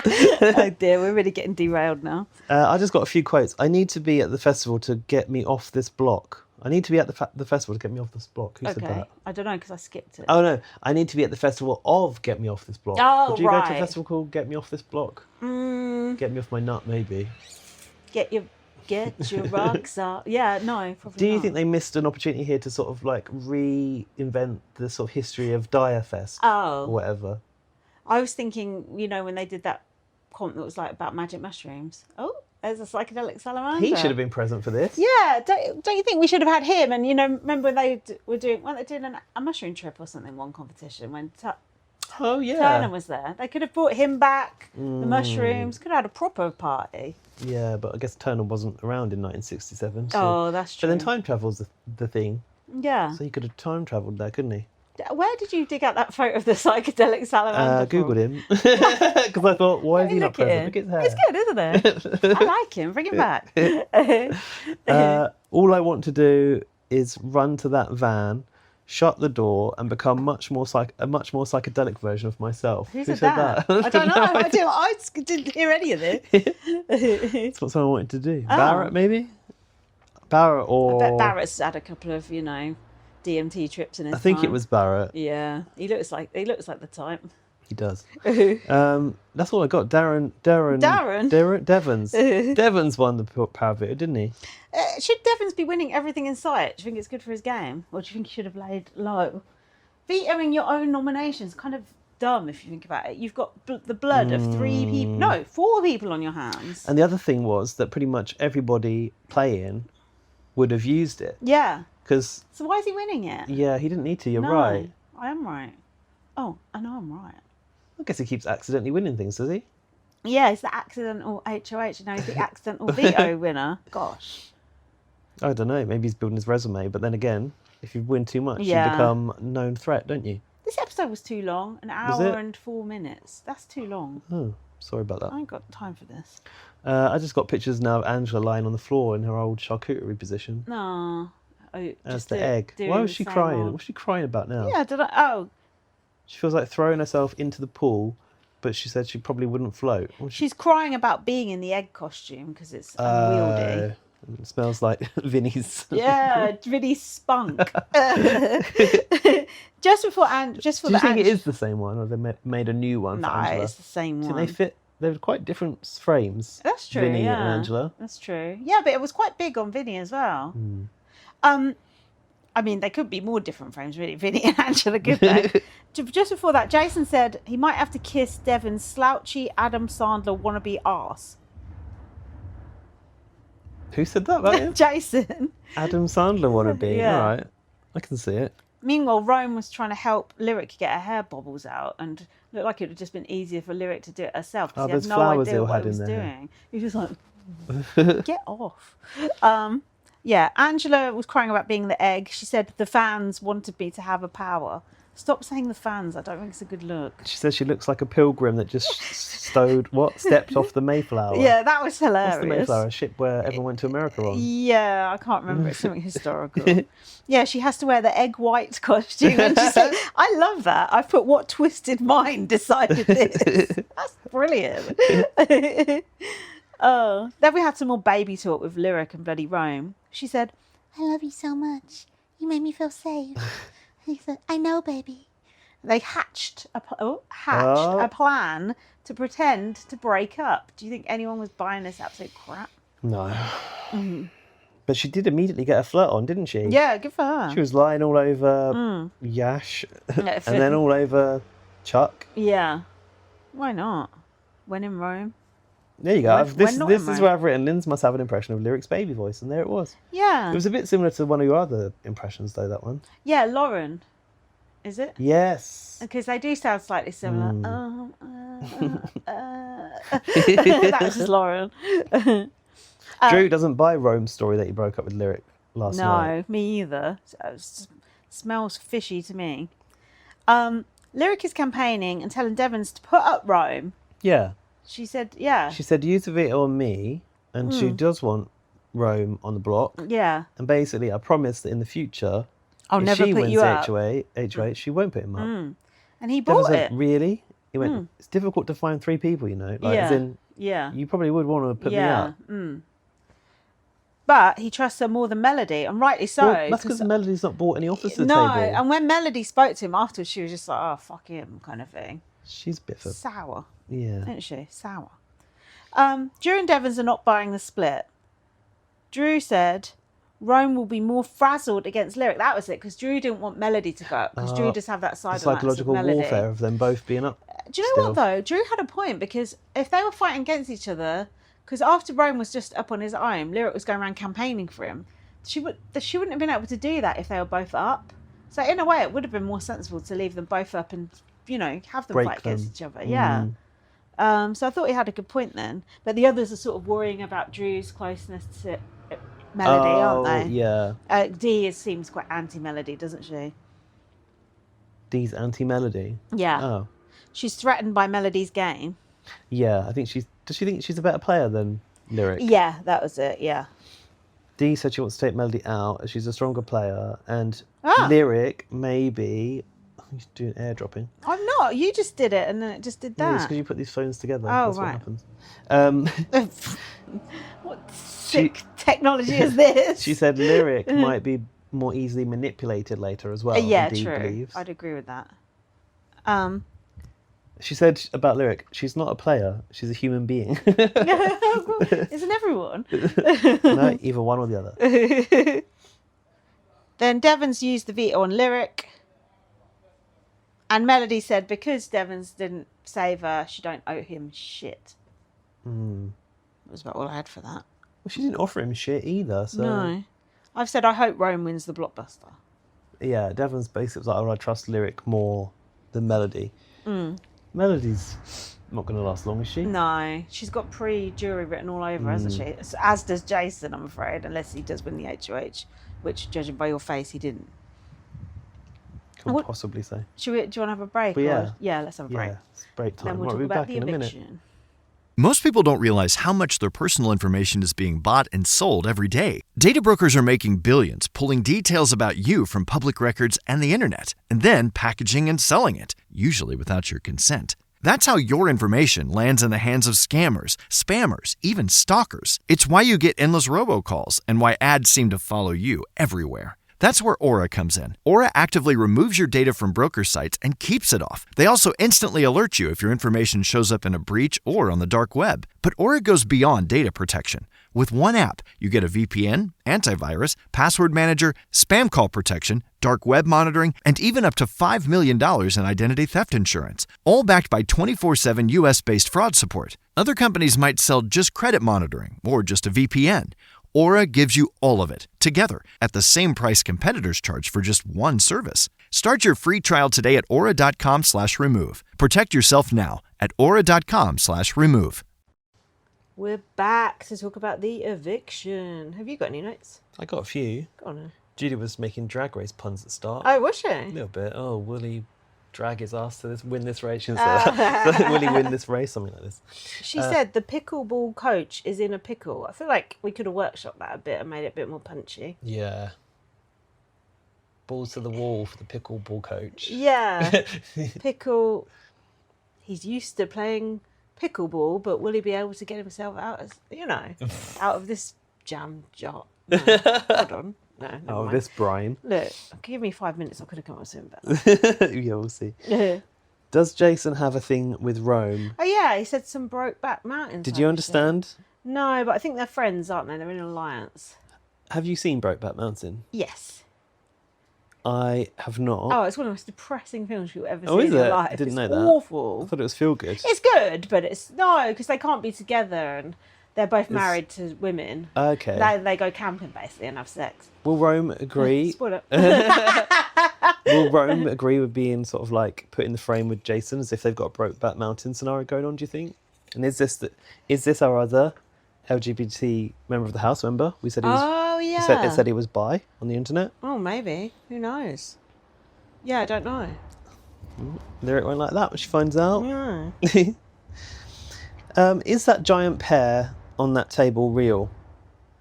Oh dear, we're really getting derailed now. I just got a few quotes. I need to be at the festival to get me off this block. I need to be at the festival to get me off this block. Who said Okay, that? I don't know because I skipped it. Oh no, I need to be at the festival of Get Me Off This Block. Oh, Would you go to a right. festival called Get Me Off This Block? Get Me Off My Nut, maybe. Get your rocks off. Yeah, no, probably Do you not. think they missed an opportunity here to sort of like reinvent the sort of history of Dyer Fest Oh. or whatever? I was thinking, you know, when they did that comp that was like about magic mushrooms. Oh, there's a psychedelic salamander. He should have been present for this. Yeah, don't you think we should have had him? And you know, remember when they weren't they doing a mushroom trip or something? One competition when Oh yeah. Turner was there. They could have brought him back. The mushrooms could have had a proper party. Yeah, but I guess Turner wasn't around in 1967. So. Oh, that's true. But then time travel's the thing. Yeah. So he could have time travelled there, couldn't he? Where did you dig out that photo of the psychedelic salamander? Googled him. Because I thought, why is he not Look at present? him. Look at his hair. It's good, isn't it? I like him. Bring him back. All I want to do is run to that van, shut the door, and become a much more psychedelic version of myself. Who said that? I don't know. I didn't hear any of this. That's what someone wanted to do. Barrett, maybe? Barrett or... I bet Barrett's had a couple of, DMT trips in his I think time. it was Barrett. Yeah. He looks like the type. He does. That's all I got. Devens. Devens won the power video, didn't he? Should Devens be winning everything in sight? Do you think it's good for his game? Or do you think he should have laid low? Vetoing your own nominations is kind of dumb if you think about it. You've got the blood of 4 people on your hands. And the other thing was that pretty much everybody playing would have used it. Yeah. So why is he winning it? Yeah, he didn't need to. You're right. I am right. Oh, I know I'm right. I guess he keeps accidentally winning things, does he? Yeah, he's the accidental HOH. Now he's the accidental veto winner. Gosh. I don't know. Maybe he's building his resume. But then again, if you win too much, you become a known threat, don't you? This episode was too long. An hour and 4 minutes. That's too long. Oh, sorry about that. I ain't got time for this. I just got pictures now of Angela lying on the floor in her old charcuterie position. No. As the egg. Why was she crying? What's she crying about now? Yeah, She feels like throwing herself into the pool, but she said she probably wouldn't float. She's crying about being in the egg costume because it's unwieldy. It smells like Vinny's. Yeah, Vinny's spunk. Just for Do you think it is the same one, or they made a new one for Angela? No, it's the same one. They fit? They're quite different frames. That's true. Vinny and Angela. That's true. Yeah, but it was quite big on Vinny as well. I mean, they could be more different frames, really. Vinny and Angela, could they? Just before that, Jason said he might have to kiss Devens' slouchy Adam Sandler wannabe arse. Who said that about him? Jason. Adam Sandler wannabe. Yeah. All right, I can see it. Meanwhile, Rome was trying to help Lyric get her hair bobbles out, and it looked like it would have just been easier for Lyric to do it herself because he had no idea what he was doing. He was just like, get off. Yeah, Angela was crying about being the egg. She said the fans wanted me to have a power. Stop saying the fans. I don't think it's a good look. She says she looks like a pilgrim that just stepped off the Mayflower. Yeah, that was hilarious. What's the Mayflower? A ship where everyone went to America on? Yeah, I can't remember. It's something historical. Yeah, she has to wear the egg white costume. And she said, I love that. I put what twisted mind decided this. That's brilliant. Oh, then we had some more baby talk with Lyric and bloody Rome. She said, I love you so much. You made me feel safe. He said, I know, baby. They hatched a plan to pretend to break up. Do you think anyone was buying this absolute crap? No. Mm-hmm. But she did immediately get a flirt on, didn't she? Yeah, good for her. She was lying all over Yash and then all over Chuck. Yeah. Why not? When in Rome. There you go. This is where I've written, Linz must have an impression of Lyric's baby voice, and there it was. Yeah. It was a bit similar to one of your other impressions, though, that one. Yeah, Lauren. Is it? Yes. Because they do sound slightly similar. That was just Lauren. Drew doesn't buy Rome's story that he broke up with Lyric last night. No, me either. It smells fishy to me. Lyric is campaigning and telling Devens to put up Rome. Yeah. She said, yeah. She said, use the veto on me, and she does want Rome on the block. Yeah. And basically, I promise that in the future, I'll if never she put wins you up. HOH, she won't put him up. And he bought Devin it. said, really? He went, it's difficult to find 3 people, you know. Like, as in, you probably would want to put me up. But he trusts her more than Melody, and rightly so. Well, that's because Melody's not brought any offers to the no, table. and when Melody spoke to him afterwards, she was just like, oh, fuck him, kind of thing. She's a bit of a... Sour. Yeah. Isn't she? Sour. Drew and Devens are not buying the split. Drew said Rome will be more frazzled against Lyric. That was it, because Drew didn't want Melody to go up, because Drew just have that side of psychological warfare of them both being up. Do you know what, though? Drew had a point, because if they were fighting against each other, because after Rome was just up on his own, Lyric was going around campaigning for him, she wouldn't have been able to do that if they were both up. So in a way, it would have been more sensible to leave them both up and, have them fight against each other. Yeah. So I thought he had a good point then. But the others are sort of worrying about Drew's closeness to Melody, aren't they? Yeah. Dee seems quite anti-Melody, doesn't she? Dee's anti-Melody? Yeah. Oh. She's threatened by Melody's game. Yeah, I think does she think she's a better player than Lyric? Yeah, that was it, yeah. Dee said she wants to take Melody out as she's a stronger player, and Lyric maybe. He's doing airdropping. I'm not. You just did it, and then it just did that. It's because you put these phones together. Oh, That's right. what happens. What sick technology is this? She said Lyric might be more easily manipulated later as well. Yeah, Dee true. believes. I'd agree with that. She said about Lyric, she's not a player, she's a human being. Isn't everyone? No, either one or the other. Then Devens used the veto on Lyric. And Melody said because Devens didn't save her, she don't owe him shit. That was about all I had for that. Well, she didn't offer him shit either, so... No. I've said I hope Rome wins the blockbuster. Yeah, Devon's basically was like, oh, I trust Lyric more than Melody. Melody's not going to last long, is she? No. She's got pre-jury written all over, hasn't she? As does Jason, I'm afraid, unless he does win the HOH, which, judging by your face, he didn't. Couldn't possibly say. Do you want to have a break? But yeah. Yeah, let's have a break. Yeah, it's break time. Then we'll Right, talk we'll be about back the in a minute. eviction. Most people don't realize how much their personal information is being bought and sold every day. Data brokers are making billions, pulling details about you from public records and the internet, and then packaging and selling it, usually without your consent. That's how your information lands in the hands of scammers, spammers, even stalkers. It's why you get endless robocalls and why ads seem to follow you everywhere. That's where Aura comes in. Aura actively removes your data from broker sites and keeps it off. They also instantly alert you if your information shows up in a breach or on the dark web. But Aura goes beyond data protection. With one app, you get a VPN, antivirus, password manager, spam call protection, dark web monitoring, and even up to $5 million in identity theft insurance. All backed by 24/7 US-based fraud support. Other companies might sell just credit monitoring or just a VPN. Aura gives you all of it, together, at the same price competitors charge for just one service. Start your free trial today at aura.com/remove. Protect yourself now at aura.com/remove. We're back to talk about the eviction. Have you got any notes? I got a few. Go on then. Judy was making drag race puns at the start. Oh, was she? A little bit. Oh, will he drag his ass to win this race? She didn't say that. Will he win this race? Something like this. She said the pickleball coach is in a pickle. I feel like we could have workshopped that a bit and made it a bit more punchy. Yeah. Balls to the wall for the pickleball coach. Yeah. Pickle. He's used to playing pickleball, but will he be able to get himself out out of this jam jar? No. Hold on. No, never mind. This Brian. Look, give me 5 minutes. I could have come up with something better. Yeah, we'll see. Does Jason have a thing with Rome? Oh yeah, he said some Brokeback Mountain. Did you understand? No, but I think they're friends, aren't they? They're in an alliance. Have you seen Brokeback Mountain? Yes. I have not. Oh, it's one of the most depressing films you'll ever see is in your it? life. I didn't know It's that. Awful. I thought it was feel good. It's good, but it's no, because they can't be together and they're both married to women. Okay. They go camping basically and have sex. Will Rome agree? Spoiler. Will Rome agree with being sort of like put in the frame with Jason as if they've got a Brokeback Mountain scenario going on? Do you think? And is this our other LGBT member of the house? Remember, we said he was. Oh yeah. It said he was bi on the internet. Oh, maybe. Who knows? Yeah, I don't know. Lyric won't like that when she finds out. Yeah. Is that giant pear on that table real?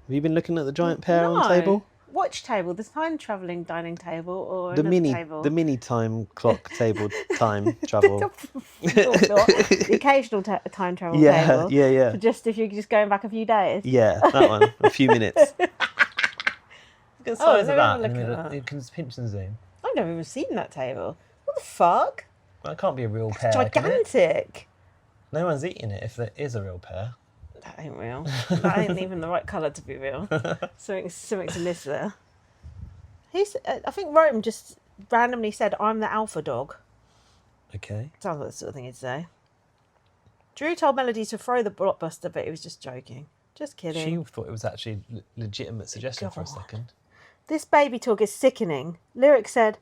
Have you been looking at the giant pear on the table? Which table? The time travelling dining table or The another table? the mini time clock table time travel. The occasional time travel table. Yeah. For just if you're just going back a few days. Yeah, that one. A few minutes. Look at the size of let me that. have a look at that. You can pinch and zoom. I've never even seen that table. What the fuck? That can't be a real pear. can it? Gigantic. No one's eating it if there is a real pear. That ain't real. That ain't even the right colour to be real. Something's amiss there. I think Rome just randomly said, "I'm the alpha dog." Okay. Sounds like the sort of thing he'd say. Drew told Melody to throw the blockbuster, but he was just joking. Just kidding. She thought it was actually legitimate suggestion for a second. This baby talk is sickening. Lyric said,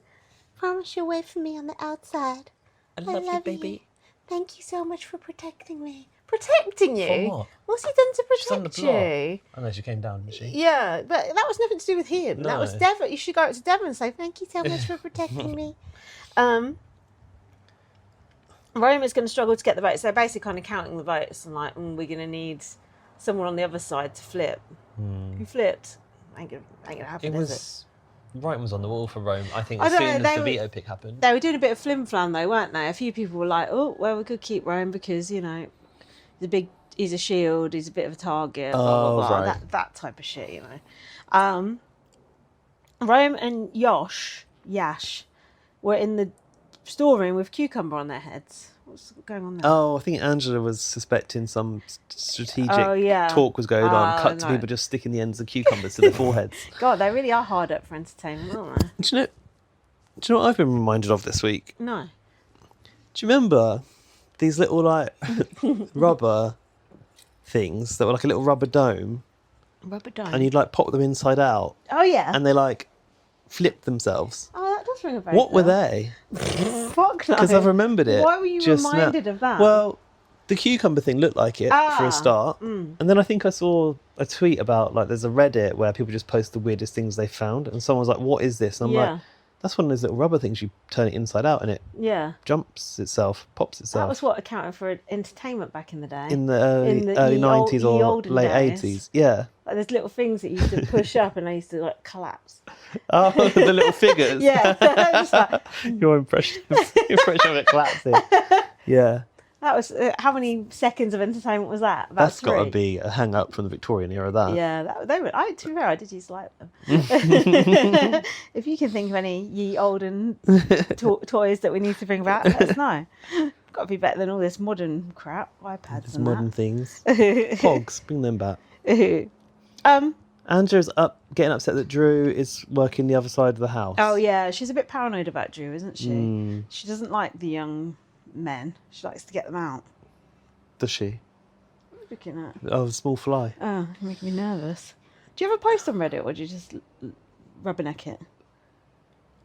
"Promise you'll wait for me on the outside. I love you, baby. You. Thank you so much for protecting me." Protecting you? For what? What's he done to She's on the protect block. you? I know she came down, didn't she? Yeah, but that was nothing to do with him. That No. was Devon. You should go up to Devon and say, "Thank you so much for protecting me." Rome is going to struggle to get the votes. They're basically kind of counting the votes and like, we're going to need someone on the other side to flip. Who flipped? Ain't gonna happen, It is it? was... Writing was on the wall for Rome, I think, I as don't soon know, as the they veto pick happened. They were doing a bit of flim-flam though, weren't they? A few people were like, oh, well, we could keep Rome because, he's a shield, he's a bit of a target, blah, blah, blah. Right. That type of shit, Rome and Yash were in the storeroom with cucumber on their heads. What's going on there? Oh, I think Angela was suspecting some strategic yeah. talk was going on. Cut to no. people just sticking the ends of cucumbers to their foreheads. God, they really are hard up for entertainment, aren't they? Do you know what I've been reminded of this week? No. Do you remember these little like rubber things that were like a little rubber dome, Rubber dome. and you'd like pop them inside out, Oh, yeah. and they like flipped themselves? Oh, that does ring a bell. What were they? Fuck no. Because I've remembered it. Why were you just reminded now. of that? Well, the cucumber thing looked like it for a start, and then I think I saw a tweet about like there's a Reddit where people just post the weirdest things they found, and someone was like, "What is this?" And I'm like, "That's one of those little rubber things. You turn it inside out, and it jumps itself, pops itself." That was what accounted for entertainment back in the day. In the early 90s or late 80s, yeah. Like there's little things that you used to push up, and they used to like collapse. Oh, the little figures. Yeah, it's like, Your impression of it collapsing. Yeah. that was how many seconds of entertainment was that? About That's got to 3? be a hang up from the Victorian era. That. Yeah, they were. To be fair, I did used to like them. If you can think of any ye olden toys that we need to bring back, let us know. Got to be better than all this modern crap, iPads These and modern things. Pogs, bring them back. Angela's getting upset that Drew is working the other side of the house. Oh yeah, she's a bit paranoid about Drew, isn't she? She doesn't like the young men. She likes to get them out. Does she? What are you looking at? Oh, a small fly. Oh, you're making me nervous. Do you ever post on Reddit, or do you just rubberneck it?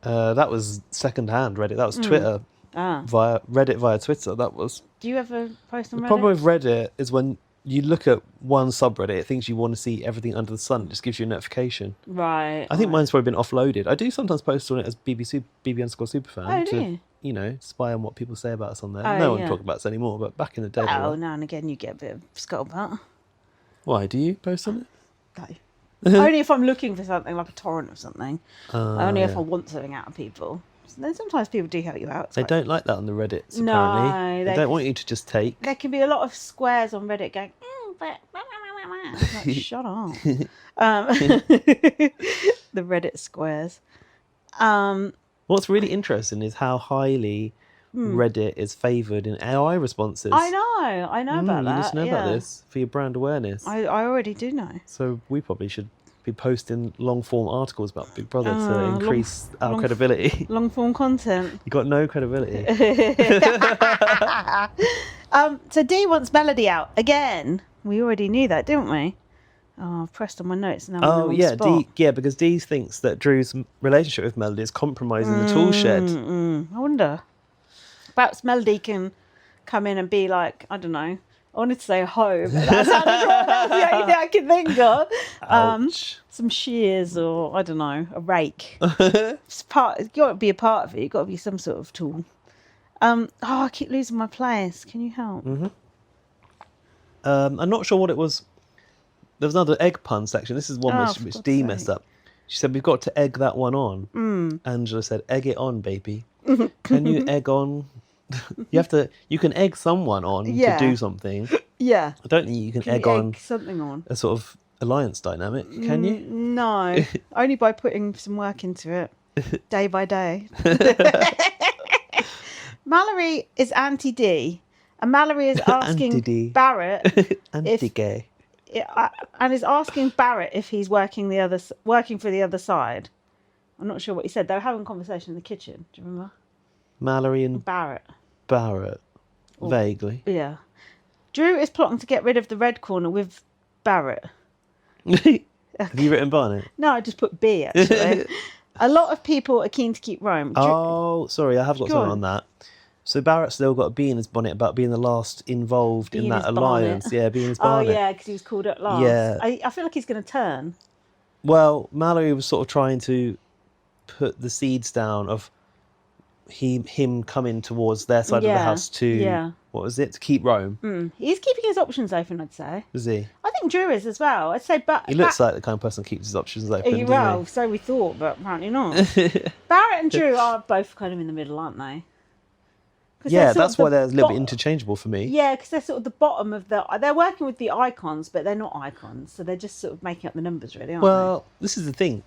That was second-hand Reddit. That was Twitter. Via Reddit via Twitter. That was. Do you ever post on Reddit? The problem with Reddit is when you look at one subreddit, it thinks you want to see everything under the sun. It just gives you a notification. Right. I think mine's probably been offloaded. I do sometimes post on it as BB_superfan Oh, do to, you? Spy on what people say about us on there. Oh, no one yeah. talks about us anymore, but back in the day. they Oh, were. now and again you get a bit of scuttlebutt. Why? Do you post on it? No. Only if I'm looking for something, like a torrent of something. Only if I want something out of people. Then sometimes people do help you out. They don't like that on the Reddits, No, apparently. They they- don't want you to just take. There can be a lot of squares on Reddit going, but... Like, shut up. The Reddit squares. What's really interesting is how highly Reddit is favoured in AI responses. I know about that. You just know about this for your brand awareness. I already do know. So we probably should be posting long-form articles about Big Brother to increase our credibility. Long-form content. You got no credibility. So Dee wants Melody out again. We already knew that, didn't we? Oh, I've pressed on my notes now. Oh yeah, Dee, because Dee thinks that Drew's relationship with Melody is compromising the tool shed. I wonder. Perhaps Melody can come in and be like, I don't know. I wanted to say a hoe, but that sounded wrong. That's the only thing I can think of. Ouch. Some shears or, I don't know, a rake. It's got to be a part of it. You've got to be some sort of tool. I keep losing my place. Can you help? I'm not sure what it was. There was another egg pun section. This is one for which God's Dee sake. messed up. She said, we've got to egg that one on. Angela said, egg it on, baby. Can you egg on? You can egg someone on Yeah. to do something. Yeah. I don't think you can Can egg you on egg something on? a sort of alliance dynamic, can you? No. Only by putting some work into it. Day by day. Mallory is anti-D. And Mallory is asking Anti-D. Barrett Anti-gay. and is asking Barrett if he's working for the other side. I'm not sure what he said. They were having a conversation in the kitchen. Do you remember? Mallory and Barrett. Vaguely. Yeah. Drew is plotting to get rid of the red corner with Barrett. Have you written Barnett? No, I just put B, actually. A lot of people are keen to keep Rome. Oh, sorry, I have got Go something on. on that. So Barrett's still got a bee in his bonnet about being the last involved Bee in in that his alliance. bonnet. Yeah, being his Oh, bonnet. yeah, because he was called up last. Yeah. I feel like he's going to turn. Well, Mallory was sort of trying to put the seeds down of him coming towards their side of the house to What was it? To keep Rome. He's keeping his options open, I'd say. Is he? I think Drew is as well. I'd say, but He looks like the kind of person who keeps his options open. Well, so we thought, but apparently not. Barrett and Drew are both kind of in the middle, aren't they? Yeah, that's why they're a little bit interchangeable for me. Yeah, because they're sort of the bottom of they're working with the icons, but they're not icons, so they're just sort of making up the numbers, really, aren't Well, this is the thing.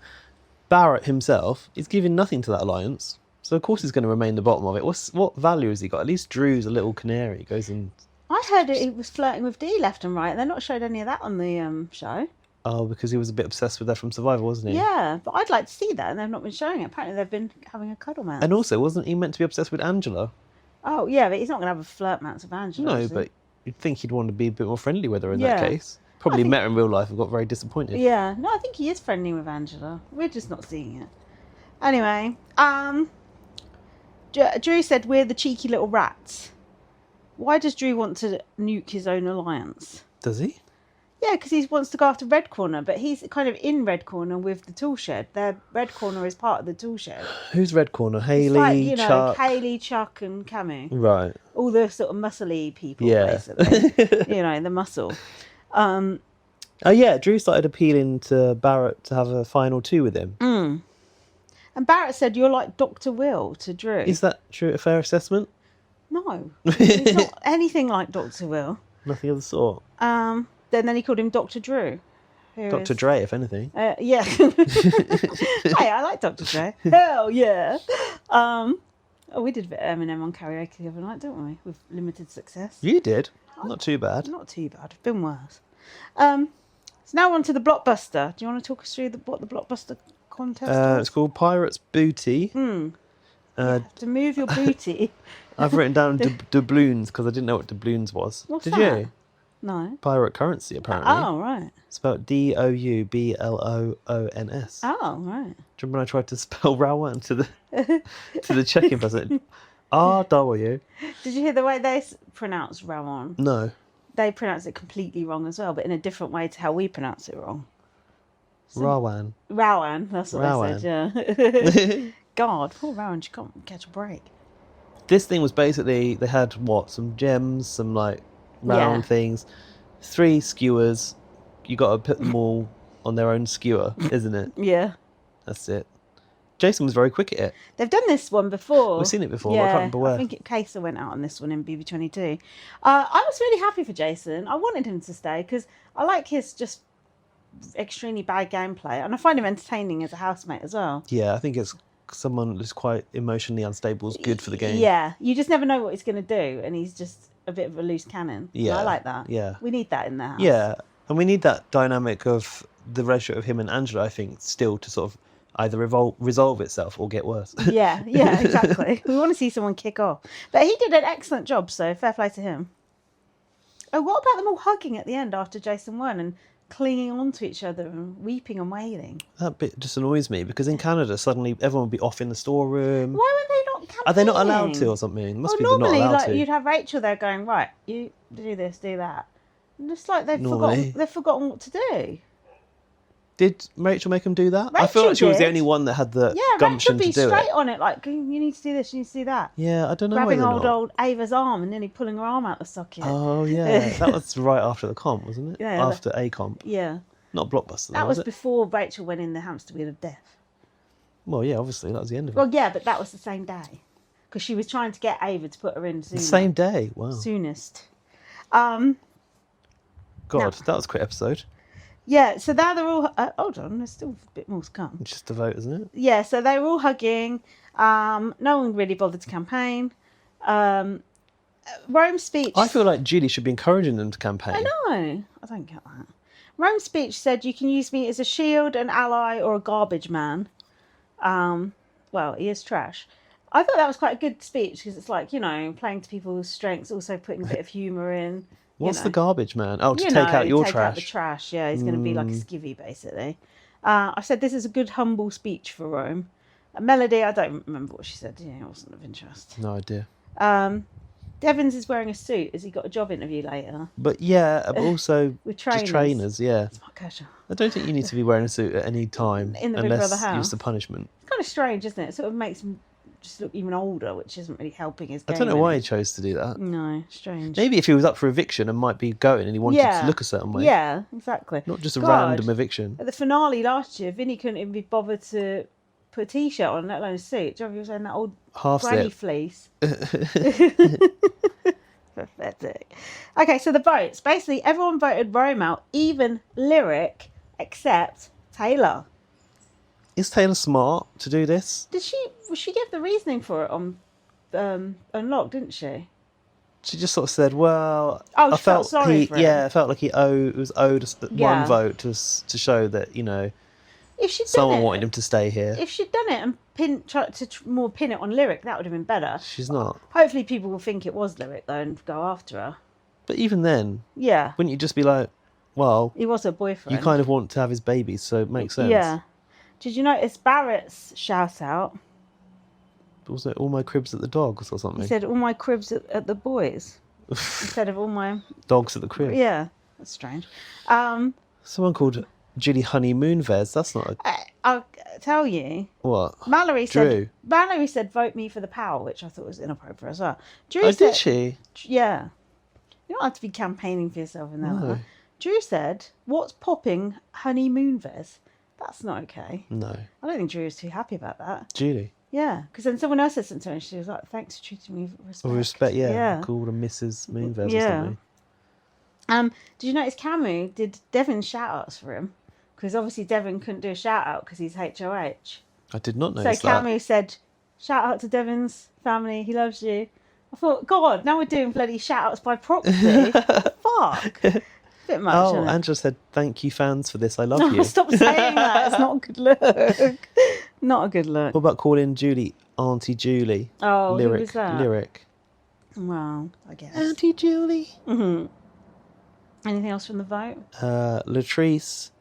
Barrett himself is giving nothing to that alliance, so of course he's going to remain the bottom of it. What value has he got? At least Drew's a little canary. He goes and... I heard he was flirting with Dee left and right. They're not showed any of that on the show. Oh, because he was a bit obsessed with her from Survivor, wasn't he? Yeah, but I'd like to see that, and they've not been showing it. Apparently they've been having a cuddle match. And also, wasn't he meant to be obsessed with Angela? Oh, yeah, but he's not going to have a flirt match with Angela. No, but you'd think he'd want to be a bit more friendly with her in that case. Probably met her in real life and got very disappointed. Yeah, no, I think he is friendly with Angela. We're just not seeing it. Anyway, Drew said we're the cheeky little rats. Why does Drew want to nuke his own alliance? Does he? Yeah, because he wants to go after Red Corner, but he's kind of in Red Corner with the Tool Shed. Their Red Corner is part of the Tool Shed. Who's Red Corner? Haley, it's like, Chuck? Haley, Chuck and Camu. Right. All the sort of muscly people, basically. The muscle. Oh, yeah, Drew started appealing to Barrett to have a final 2 with him. And Barrett said, you're like Dr. Will to Drew. Is that true? A fair assessment? No. He's not anything like Dr. Will. Nothing of the sort. Then he called him Dr. Drew. Dr. Dre, if anything. Yeah. Hey, I like Dr. Dre. Hell yeah. We did a bit of Eminem on karaoke the other night, didn't we? With limited success. You did. Not too bad. Not too bad. It's been worse. So now on to the Blockbuster. Do you want to talk us through what the Blockbuster contest was? It's called Pirates Booty. You have to move your booty. I've written down doubloons because I didn't know what doubloons was. What's Did that? you? No. Pirate currency, apparently. Oh, right. Spelled DOUBLOONS. Oh, right. Do you remember when I tried to spell Rowan to the check-in person? RW. Did you hear the way they pronounce Rowan? No. They pronounce it completely wrong as well, but in a different way to how we pronounce it wrong. Rowan. Rowan, that's what Rowan. I said, yeah. God, poor Rowan, she can't catch a break. This thing was basically, they had, some gems, some, round things, 3 skewers. You got to put them all on their own skewer, isn't it? Yeah. That's it. Jason was very quick at it. They've done this one before. We've seen it before, Yeah, I can't remember where. I think Kesa went out on this one in BB28. I was really happy for Jason. I wanted him to stay because I like his just extremely bad gameplay, and I find him entertaining as a housemate as well. Yeah, I think it's someone who's quite emotionally unstable is good for the game. Yeah, you just never know what he's going to do, and he's just a bit of a loose cannon. Yeah, And I like that. yeah. We need that in the house. Yeah, and we need that dynamic of the relationship of him and Angela, I think, still to sort of either resolve itself or get worse. Yeah, exactly. We want to see someone kick off. But he did an excellent job, so fair play to him. Oh, what about them all hugging at the end after Jason won and clinging on to each other and weeping and wailing? That bit just annoys me because in Canada, suddenly everyone would be off in the storeroom. Why were they not campaigning? Are they not allowed to or something? Must be they're not normally, allowed to. you'd have Rachel there going, right, you do this, do that. And it's like they've Normally. forgotten what to do. Did Rachel make him do that? I feel Rachel like she was the did. only one that had the Yeah, Rachel gumption be to do straight it. on it, like, you need to do this, you need to do that. Yeah, I don't know Grabbing whether or not. old Ava's arm and nearly pulling her arm out the socket. Oh, yeah. That was right after the comp, wasn't it? Yeah, after a comp. Yeah. Not Blockbuster, though, That was it? before Rachel went in the hamster wheel of death. Well, yeah, obviously, that was the end of it. Well, yeah, but that was the same day. Because she was trying to get Ava to put her in sooner. The same day? Wow. Soonest. God, now- that was a quick episode. Yeah, so now they're all... hold on, there's still a bit more to come. It's just a vote, isn't it? Yeah, so they were all hugging. No one really bothered to campaign. Rome's speech... I feel like Julie should be encouraging them to campaign. I know. I don't get that. Rome's speech said, you can use me as a shield, an ally, or a garbage man. Well, he is trash. I thought that was quite a good speech because it's like, playing to people's strengths, also putting a bit of humour in. What's the garbage man? Oh, to take out your trash. Take out the trash, yeah. He's going to be like a skivvy, basically. I said this is a good, humble speech for Rome. Melody, I don't remember what she said. Yeah, it wasn't of interest. No idea. Devens is wearing a suit. Has he got a job interview later? But yeah, but also With just trainers, yeah. It's not casual. I don't think you need to be wearing a suit at any time In the Big Brother unless house. use the punishment. It's kind of strange, isn't it? It sort of makes just look even older, which isn't really helping his I game. don't know why he chose to do that. No, strange. Maybe if he was up for eviction and might be going and he wanted to look a certain way. Yeah, exactly. Not just a random eviction. At the finale last year, Vinny couldn't even be bothered to put a t-shirt on, let alone a suit. Do you know, he was wearing that old granny fleece. Pathetic. Okay, so the votes. Basically, everyone voted Rome out, even Lyric, except Taylor. Is Taylor smart to do this? She gave the reasoning for it on Unlocked, didn't she? She just sort of said, "Well, I felt sorry for him. Yeah, I felt like he was owed one vote to show that if she'd someone done it, wanted him to stay here." If she'd done it and tried to more pin it on Lyric, that would have been better. She's not. Hopefully, people will think it was Lyric though and go after her. But even then, yeah, wouldn't you just be like, "Well, he was her boyfriend. You kind of want to have his babies, so it makes sense." Yeah. Did you notice Barrett's shout out? Was it all my cribs at the dogs or something? He said all my cribs at the boys instead of all my dogs at the crib. Yeah, that's strange. Someone called Julie Honeymoonvez. That's not a... I'll tell you. What? Mallory said vote me for the power, which I thought was inappropriate as well. Drew said, did she? Yeah. You don't have to be campaigning for yourself in that way. Drew said, "What's popping, Honeymoonvez?" That's not okay. No. I don't think Drew was too happy about that. Julie? Yeah, because then someone else said something to her and she was like, "Thanks for treating me with respect." With respect, yeah. Called her Mrs. Moonves or something. Did you notice Camus did Devens shout-outs for him? Because obviously Devin couldn't do a shout-out because he's HOH. I did not notice so Camus said, "Shout-out to Devens' family, he loves you." I thought, God, now we're doing bloody shout-outs by proxy. Fuck. Bit much, oh, Angela said, "Thank you, fans, for this. I love you." Stop saying that. It's not a good look. Not a good look. What about calling Julie Auntie Julie? Oh, Lyric. Who was that? Lyric. Well, I guess. Auntie Julie. Mm-hmm. Anything else from the vote? Latrice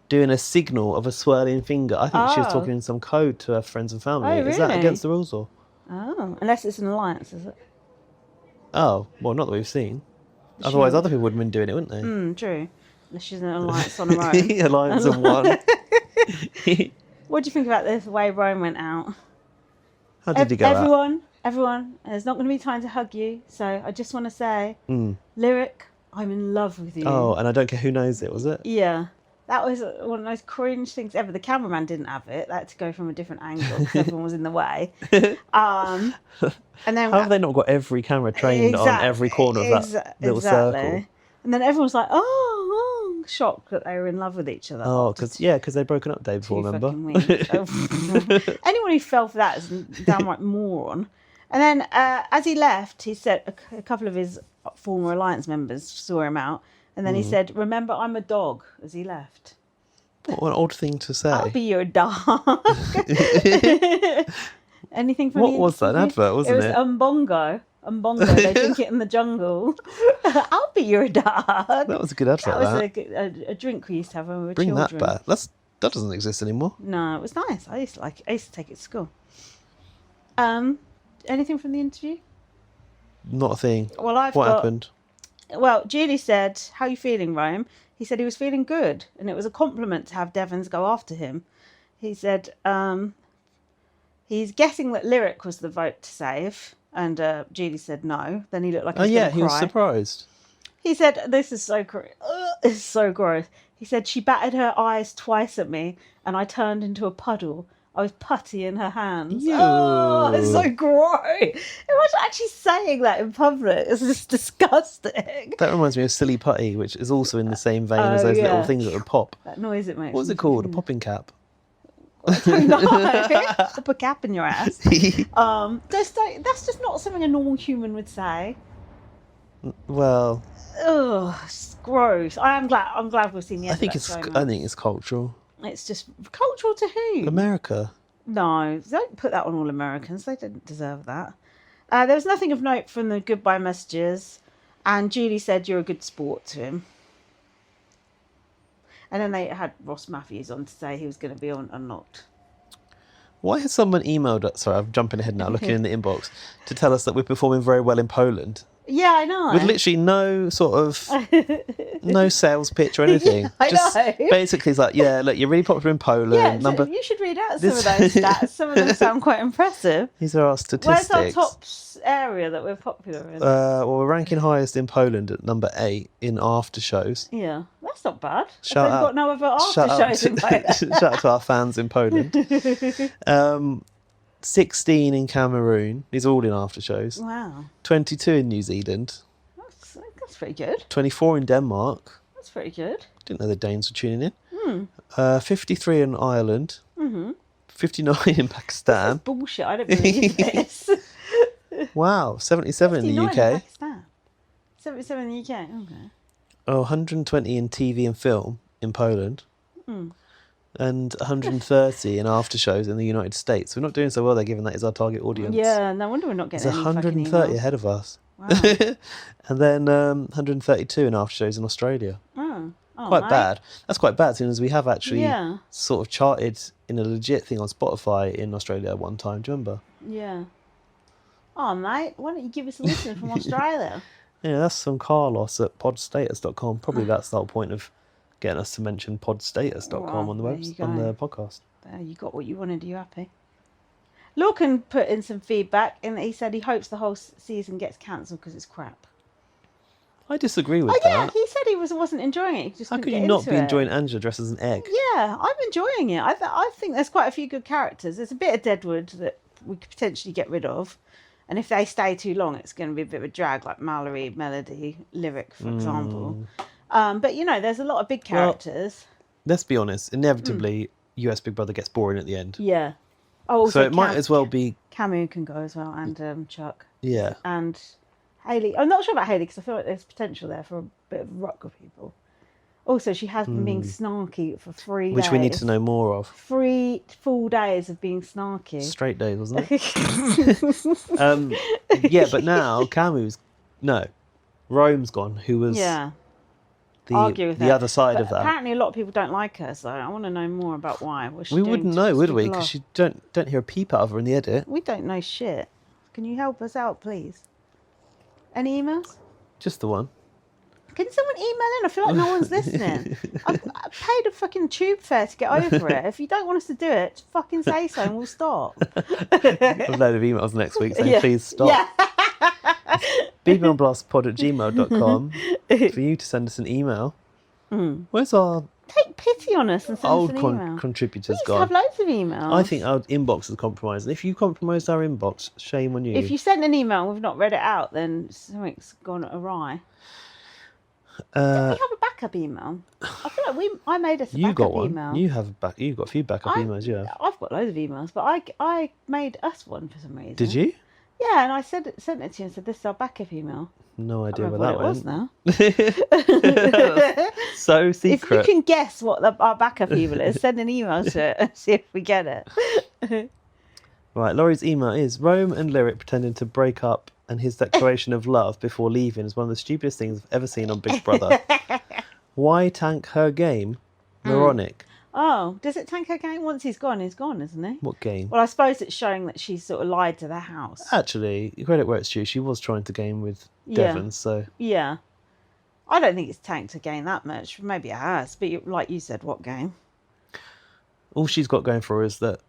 doing a signal of a swirling finger. I think she was talking in some code to her friends and family. Oh, really? Is that against the rules or? Oh, unless it's an alliance, is it? Oh, well, not that we've seen. Otherwise, other people would have been doing it, wouldn't they? True. Unless she's an alliance on her own. Alliance of one. What do you think about the way Rome went out? How did he go out? Everyone, there's not going to be time to hug you, so I just want to say, Lyric, I'm in love with you. Oh, and I don't care who knows it, was it? Yeah. That was one of the most cringe things ever. The cameraman didn't have it. They had to go from a different angle because everyone was in the way. And then how have they not got every camera trained on every corner of that little circle? And then everyone's like, oh, shocked that they were in love with each other. Oh, because they'd broken up the day before, remember? Anyone who fell for that is a downright moron. And then as he left, he said a couple of his former Alliance members saw him out. And then he said, "Remember, I'm a dog," as he left. What an odd thing to say. I'll be your dog. Anything from what was that advert, wasn't it? It was Umbongo. They drink it in the jungle. I'll be your dog. That was a good advert. That was a drink we used to have when we were children. Bring that back. That doesn't exist anymore. No, it was nice. I used to take it to school. Anything from the interview? Not a thing. Well, what happened? Well, Julie said, "How are you feeling, Rome?" He said he was feeling good, and it was a compliment to have Devens go after him. He said he's guessing that Lyric was the vote to save, and Julie said no. Then he looked like he was going to cry. He was surprised. He said, "This is so this is so gross." He said she batted her eyes twice at me, and I turned into a puddle. I was putty in her hands. Ew. Oh, it's so gross. Imagine actually saying that in public. It's just disgusting. That reminds me of Silly Putty, which is also in the same vein as those little things that would pop. That noise it makes. What was it called? A popping cap? I don't know. Pop a cap in your ass. That's just not something a normal human would say. Well... Ugh, it's gross. I'm glad we've seen the end I think it's cultural. It's just cultural to who? America. No, don't put that on all Americans. They didn't deserve that. There was nothing of note from the goodbye messages, and Julie said you're a good sport to him. And then they had Ross Matthews on to say he was going to be on Unlocked. Why has someone emailed us? Sorry, I'm jumping ahead now, looking in the inbox, to tell us that we're performing very well in Poland. Yeah, I know. With literally no sort of no sales pitch or anything. Yeah, I Just know. basically it's like, yeah, look, you're really popular in Poland. Yeah, so you should read out some of those stats. Some of them sound quite impressive. These are our statistics. Where's our top area that we're popular in? Well, we're ranking highest in Poland at number 8 in after shows. Yeah, that's not bad. Shout They've out- got no other after shows in Poland. Shout out to our fans in Poland. 16 in Cameroon. These are all in after shows. Wow, 22 in New Zealand. that's pretty good. 24 in Denmark. That's pretty good. Didn't know the Danes were tuning in. 53 in Ireland. 59 in Pakistan. Bullshit. I don't believe this. Wow, 77 in the 59 UK. in Pakistan. 77 in the UK. Okay. 120 in TV and film in Poland. And 130 in after shows in the United States. We're not doing so well there, given that is our target audience. Yeah, no wonder we're not There's getting any 130 fucking emails. ahead of us. Wow. And then 132 in after shows in Australia. Oh, Quite mate. bad. That's quite bad, seeing as we have actually Yeah. sort of charted in a legit thing on Spotify in Australia at one time. Do you remember? Yeah. Oh, mate, why don't you give us a listen from Australia? Yeah, that's from Carlos at podstatus.com. Probably that's the whole point of getting us to mention podstatus.com Well, on the there you on go. the podcast. There, you got what you wanted. Are you happy? Lorcan put in some feedback, and he said he hopes the whole season gets cancelled because it's crap. I disagree with Oh yeah, that. he said he wasn't enjoying it. He just How couldn't could you get not into be it. enjoying Angela dressed as an egg? Yeah, I'm enjoying it. I think there's quite a few good characters. There's a bit of Deadwood that we could potentially get rid of. And if they stay too long, it's going to be a bit of a drag, like Mallory, Melody, Lyric, for example. But, you know, there's a lot of big characters. Let's be honest. Inevitably, US Big Brother gets boring at the end. Yeah. Oh, So also it might as well be, Camus can go as well, and Chuck. yeah. And Hayley. I'm not sure about Hayley because I feel like there's potential there for a bit of rock with people. Also, she has been being snarky for 3 days. Which we need to know more of. 3 full days of being snarky. Straight days, wasn't it? Yeah, but now Rome's gone, who was Argue with the her. other side But of that. apparently, a lot of people don't like her, so I want to know more about why. What's she We doing wouldn't to know, piss would we? people Because off? you don't hear a peep out of her in the edit. We don't know shit. Can you help us out, please? Any emails? Just the one. Can someone email in? I feel like no one's listening. I paid a fucking tube fare to get over it. If you don't want us to do it, fucking say so and we'll stop. A load of emails next week saying, Yeah. please stop. Yeah. bbonblastpod@gmail.com for you to send us an email. Where's our Take pity on us and send old us an email. contributors We used to gone? have loads of emails. I think our inbox is compromised. And if you compromised our inbox, shame on you. If you send an email and we've not read it out, then something's gone awry. We have a backup email. I feel like I made us a you backup got one. email. You've got a few backup emails, yeah. I've got loads of emails, but I made us one for some reason. Did you? Yeah, and I sent it to you and said, this is our backup email. No idea I where don't that remember what it went. was now. So If you secret. can guess what our backup email is, send an email to it and see if we get it. Right, Laurie's email is Rome and Lyric pretending to break up and his declaration of love before leaving is one of the stupidest things I've ever seen on Big Brother. Why tank her game? Moronic. Oh, does it tank her game? Once he's gone, isn't he? What game? Well, I suppose it's showing that she's sort of lied to the house. Actually, credit where it's due, she was trying to game with Devens, so Yeah. I don't think it's tanked her game that much. Maybe it has, but like you said, what game? all she's got going for her is that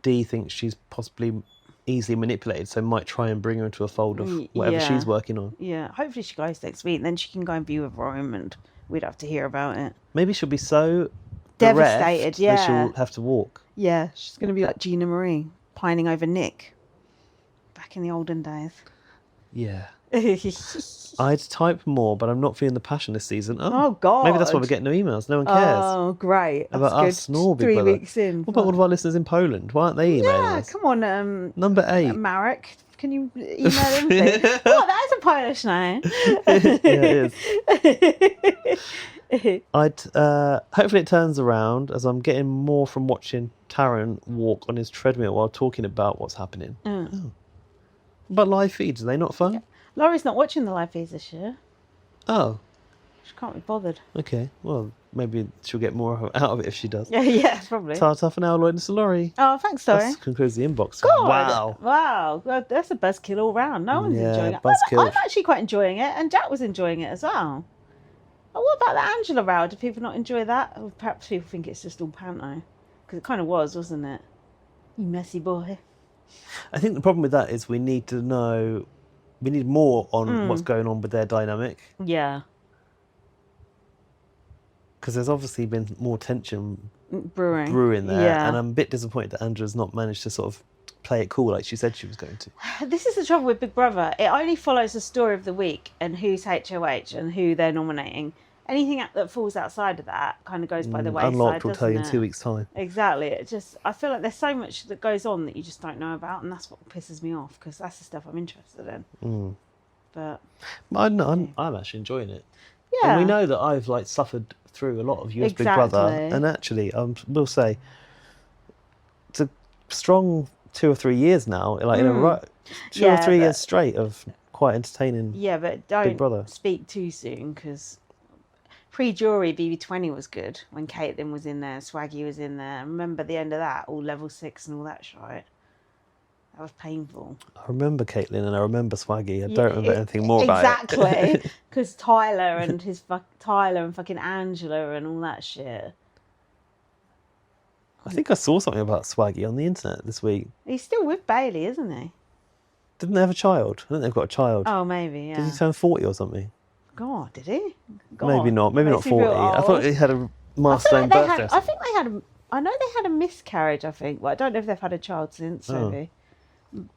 Dee thinks she's possibly easily manipulated, so might try and bring her into a fold of whatever Yeah. she's working on. Yeah, hopefully she goes next week, and then she can go and be with Rome, and we'd have to hear about it. Maybe she'll be so Devastated, bereft yeah. that she'll have to walk. Yeah, she's going to be like Gina Marie, pining over Nick. Back in the olden days. Yeah. I'd type more, but I'm not feeling the passion this season. Oh, God. Maybe that's why we're getting no emails. No one cares Oh, great. That's about good. us nor Big 3 Brother. weeks in. What about all of our listeners in Poland? Why aren't they emailing Yeah, us? come on, Number 8. Marek. Can you email him, please? Oh, that is a Polish name. Yeah, it is. I'd hopefully it turns around as I'm getting more from watching Taron walk on his treadmill while talking about what's happening. Oh. But live feeds, are they not fun? Laurie's not watching the live feeds this year. Oh. She can't be bothered. Okay, well, maybe she'll get more out of it if she does. Yeah, probably. Ta-ta for now, Lloyd and Solari. Oh, thanks, sorry. That concludes the inbox. God. Wow. God, that's a buzzkill all round. No one's enjoying it. Buzzkill. I'm actually quite enjoying it, and Jack was enjoying it as well. But what about the Angela row? Do people not enjoy that? Or perhaps people think it's just all panto. Because it kind of was, wasn't it? You messy boy. I think the problem with that is we need more on what's going on with their dynamic. Yeah. Because there's obviously been more tension brewing there. Yeah. And I'm a bit disappointed that Angela's not managed to sort of play it cool like she said she was going to. This is the trouble with Big Brother. It only follows the story of the week and who's HOH and who they're nominating. Anything that falls outside of that kind of goes by the wayside, Unlocked will tell you in 2 weeks' time. Exactly. I feel like there's so much that goes on that you just don't know about, and that's what pisses me off, because that's the stuff I'm interested in. But I'm actually enjoying it. Yeah. And we know that I've suffered through a lot of US Big Brother, and actually, I will say, it's a strong 2 or 3 years now, in a row, 2 or 3 years straight of quite entertaining. Yeah, but Big Brother. don't speak too soon, because pre-jury BB20 was good when Caitlin was in there, Swaggy was in there. Remember the end of that, all level 6 and all that shit. That was painful. I remember Caitlin and I remember Swaggy. I don't remember anything more about it. Exactly, because Tyler and fucking Angela and all that shit. I think I saw something about Swaggy on the internet this week. He's still with Bailey, isn't he? Didn't they have a child? I think they've got a child. Oh, maybe, yeah. Did he turn 40 or something? God, did he? God. Maybe not. Maybe not Makes me 40. feel I thought old. he had a milestone birthday. I think they had. I know they had a miscarriage. I think. Well, I don't know if they've had a child since. Maybe,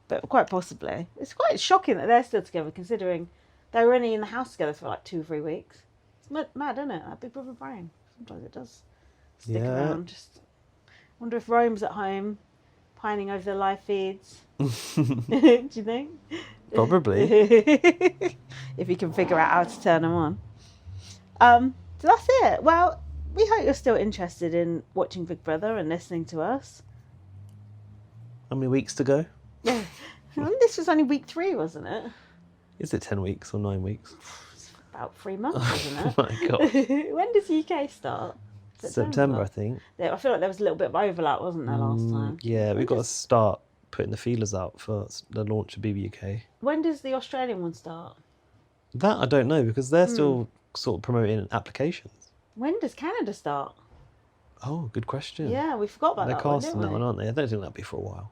but quite possibly. It's quite shocking that they're still together, considering they were only in the house together for 2 or 3 weeks. It's mad, isn't it? That Big Brother brain. Sometimes it does stick around. Just wonder if Rome's at home, pining over the live feeds. Do you think? Probably. If you can figure out how to turn them on. So that's it. Well, we hope you're still interested in watching Big Brother and listening to us. How many weeks to go? Yeah. This was only week 3, wasn't it? Is it 10 weeks or 9 weeks? It's about 3 months, isn't it? Oh my God. When does UK start? September, I think. Yeah, I feel like there was a little bit of overlap, wasn't there, last time? Yeah, we've got to start putting the feelers out for the launch of BB UK. When does the Australian one start? That I don't know, because they're still sort of promoting applications. When does Canada start? Oh, good question. Yeah, we forgot about They're that one, casting didn't that we? one, aren't they? I don't think that'll be for a while.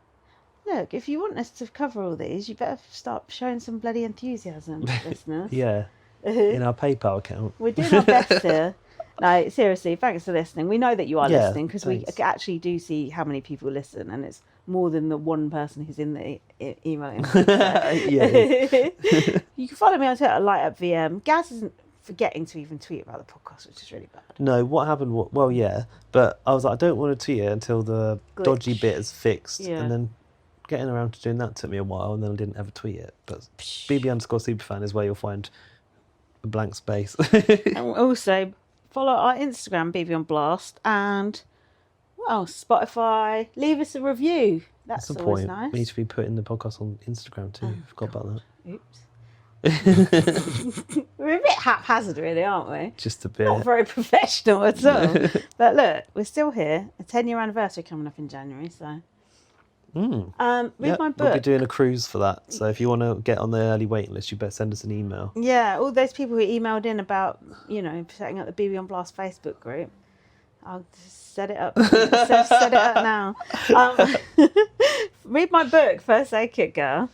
Look, if you want us to cover all these, you better start showing some bloody enthusiasm, listeners. Yeah, in our PayPal account. We're doing our best here. No, seriously, thanks for listening. We know that you are listening, because we thanks. actually do see how many people listen, and it's more than the one person who's in the email. Yeah. You can follow me on Twitter at LightUpVM. Gaz isn't forgetting to even tweet about the podcast, which is really bad. No, what happened? Well, yeah, but I was like, I don't want to tweet it until the dodgy bit is fixed, and then getting around to doing that took me a while, and then I didn't ever tweet it. But BB_superfan is where you'll find a blank space. And also follow our Instagram, BB on Blast, and what else? Spotify. Leave us a review. That's the always point. nice. We need to be putting the podcast on Instagram too. Forgot about that. Oops. We're a bit haphazard, really, aren't we? Just a bit. Not very professional at all. But look, we're still here. A 10-year anniversary coming up in January, so. Read my book. We'll be doing a cruise for that. So if you want to get on the early waiting list, you better send us an email. Yeah, all those people who emailed in about, setting up the BB on Blast Facebook group. I'll just set it up. set it up now. Read my book, First Aid Kit Girl,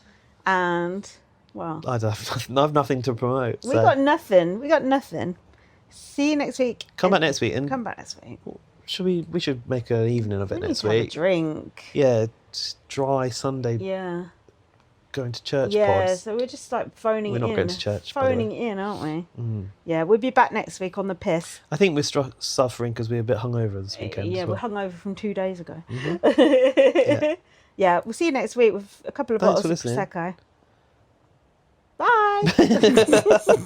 and well, I have nothing to promote. We got nothing. See you next week. Come back next week and come back next week. We should make an evening of it next week. Have a drink. Yeah, dry Sunday. Yeah. Going to church Yeah, pods. so we're just phoning We're in. not going to church. Phoning in, aren't we? Yeah, we'll be back next week on the piss. I think we're suffering because we're a bit hungover this weekend. Yeah, as well. we're hungover from 2 days ago. Yeah. Yeah, we'll see you next week with a couple of Thanks bottles for of listening. Prosecco. Bye.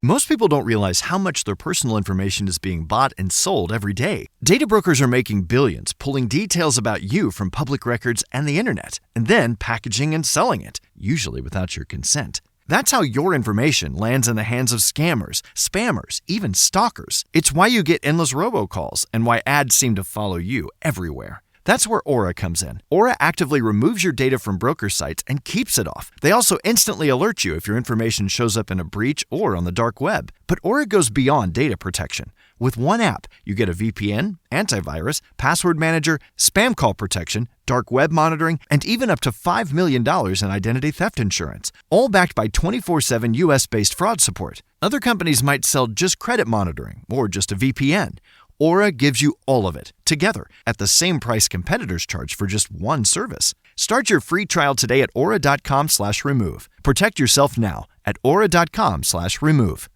Most people don't realize how much their personal information is being bought and sold every day. Data brokers are making billions, pulling details about you from public records and the internet, and then packaging and selling it, usually without your consent. That's how your information lands in the hands of scammers, spammers, even stalkers. It's why you get endless robocalls and why ads seem to follow you everywhere. That's where Aura comes in. Aura actively removes your data from broker sites and keeps it off. They also instantly alert you if your information shows up in a breach or on the dark web. But Aura goes beyond data protection. With one app, you get a VPN, antivirus, password manager, spam call protection, dark web monitoring, and even up to $5 million in identity theft insurance, all backed by 24/7 US-based fraud support. Other companies might sell just credit monitoring or just a VPN. Aura gives you all of it, together, at the same price competitors charge for just one service. Start your free trial today at aura.com/remove. Protect yourself now at aura.com/remove.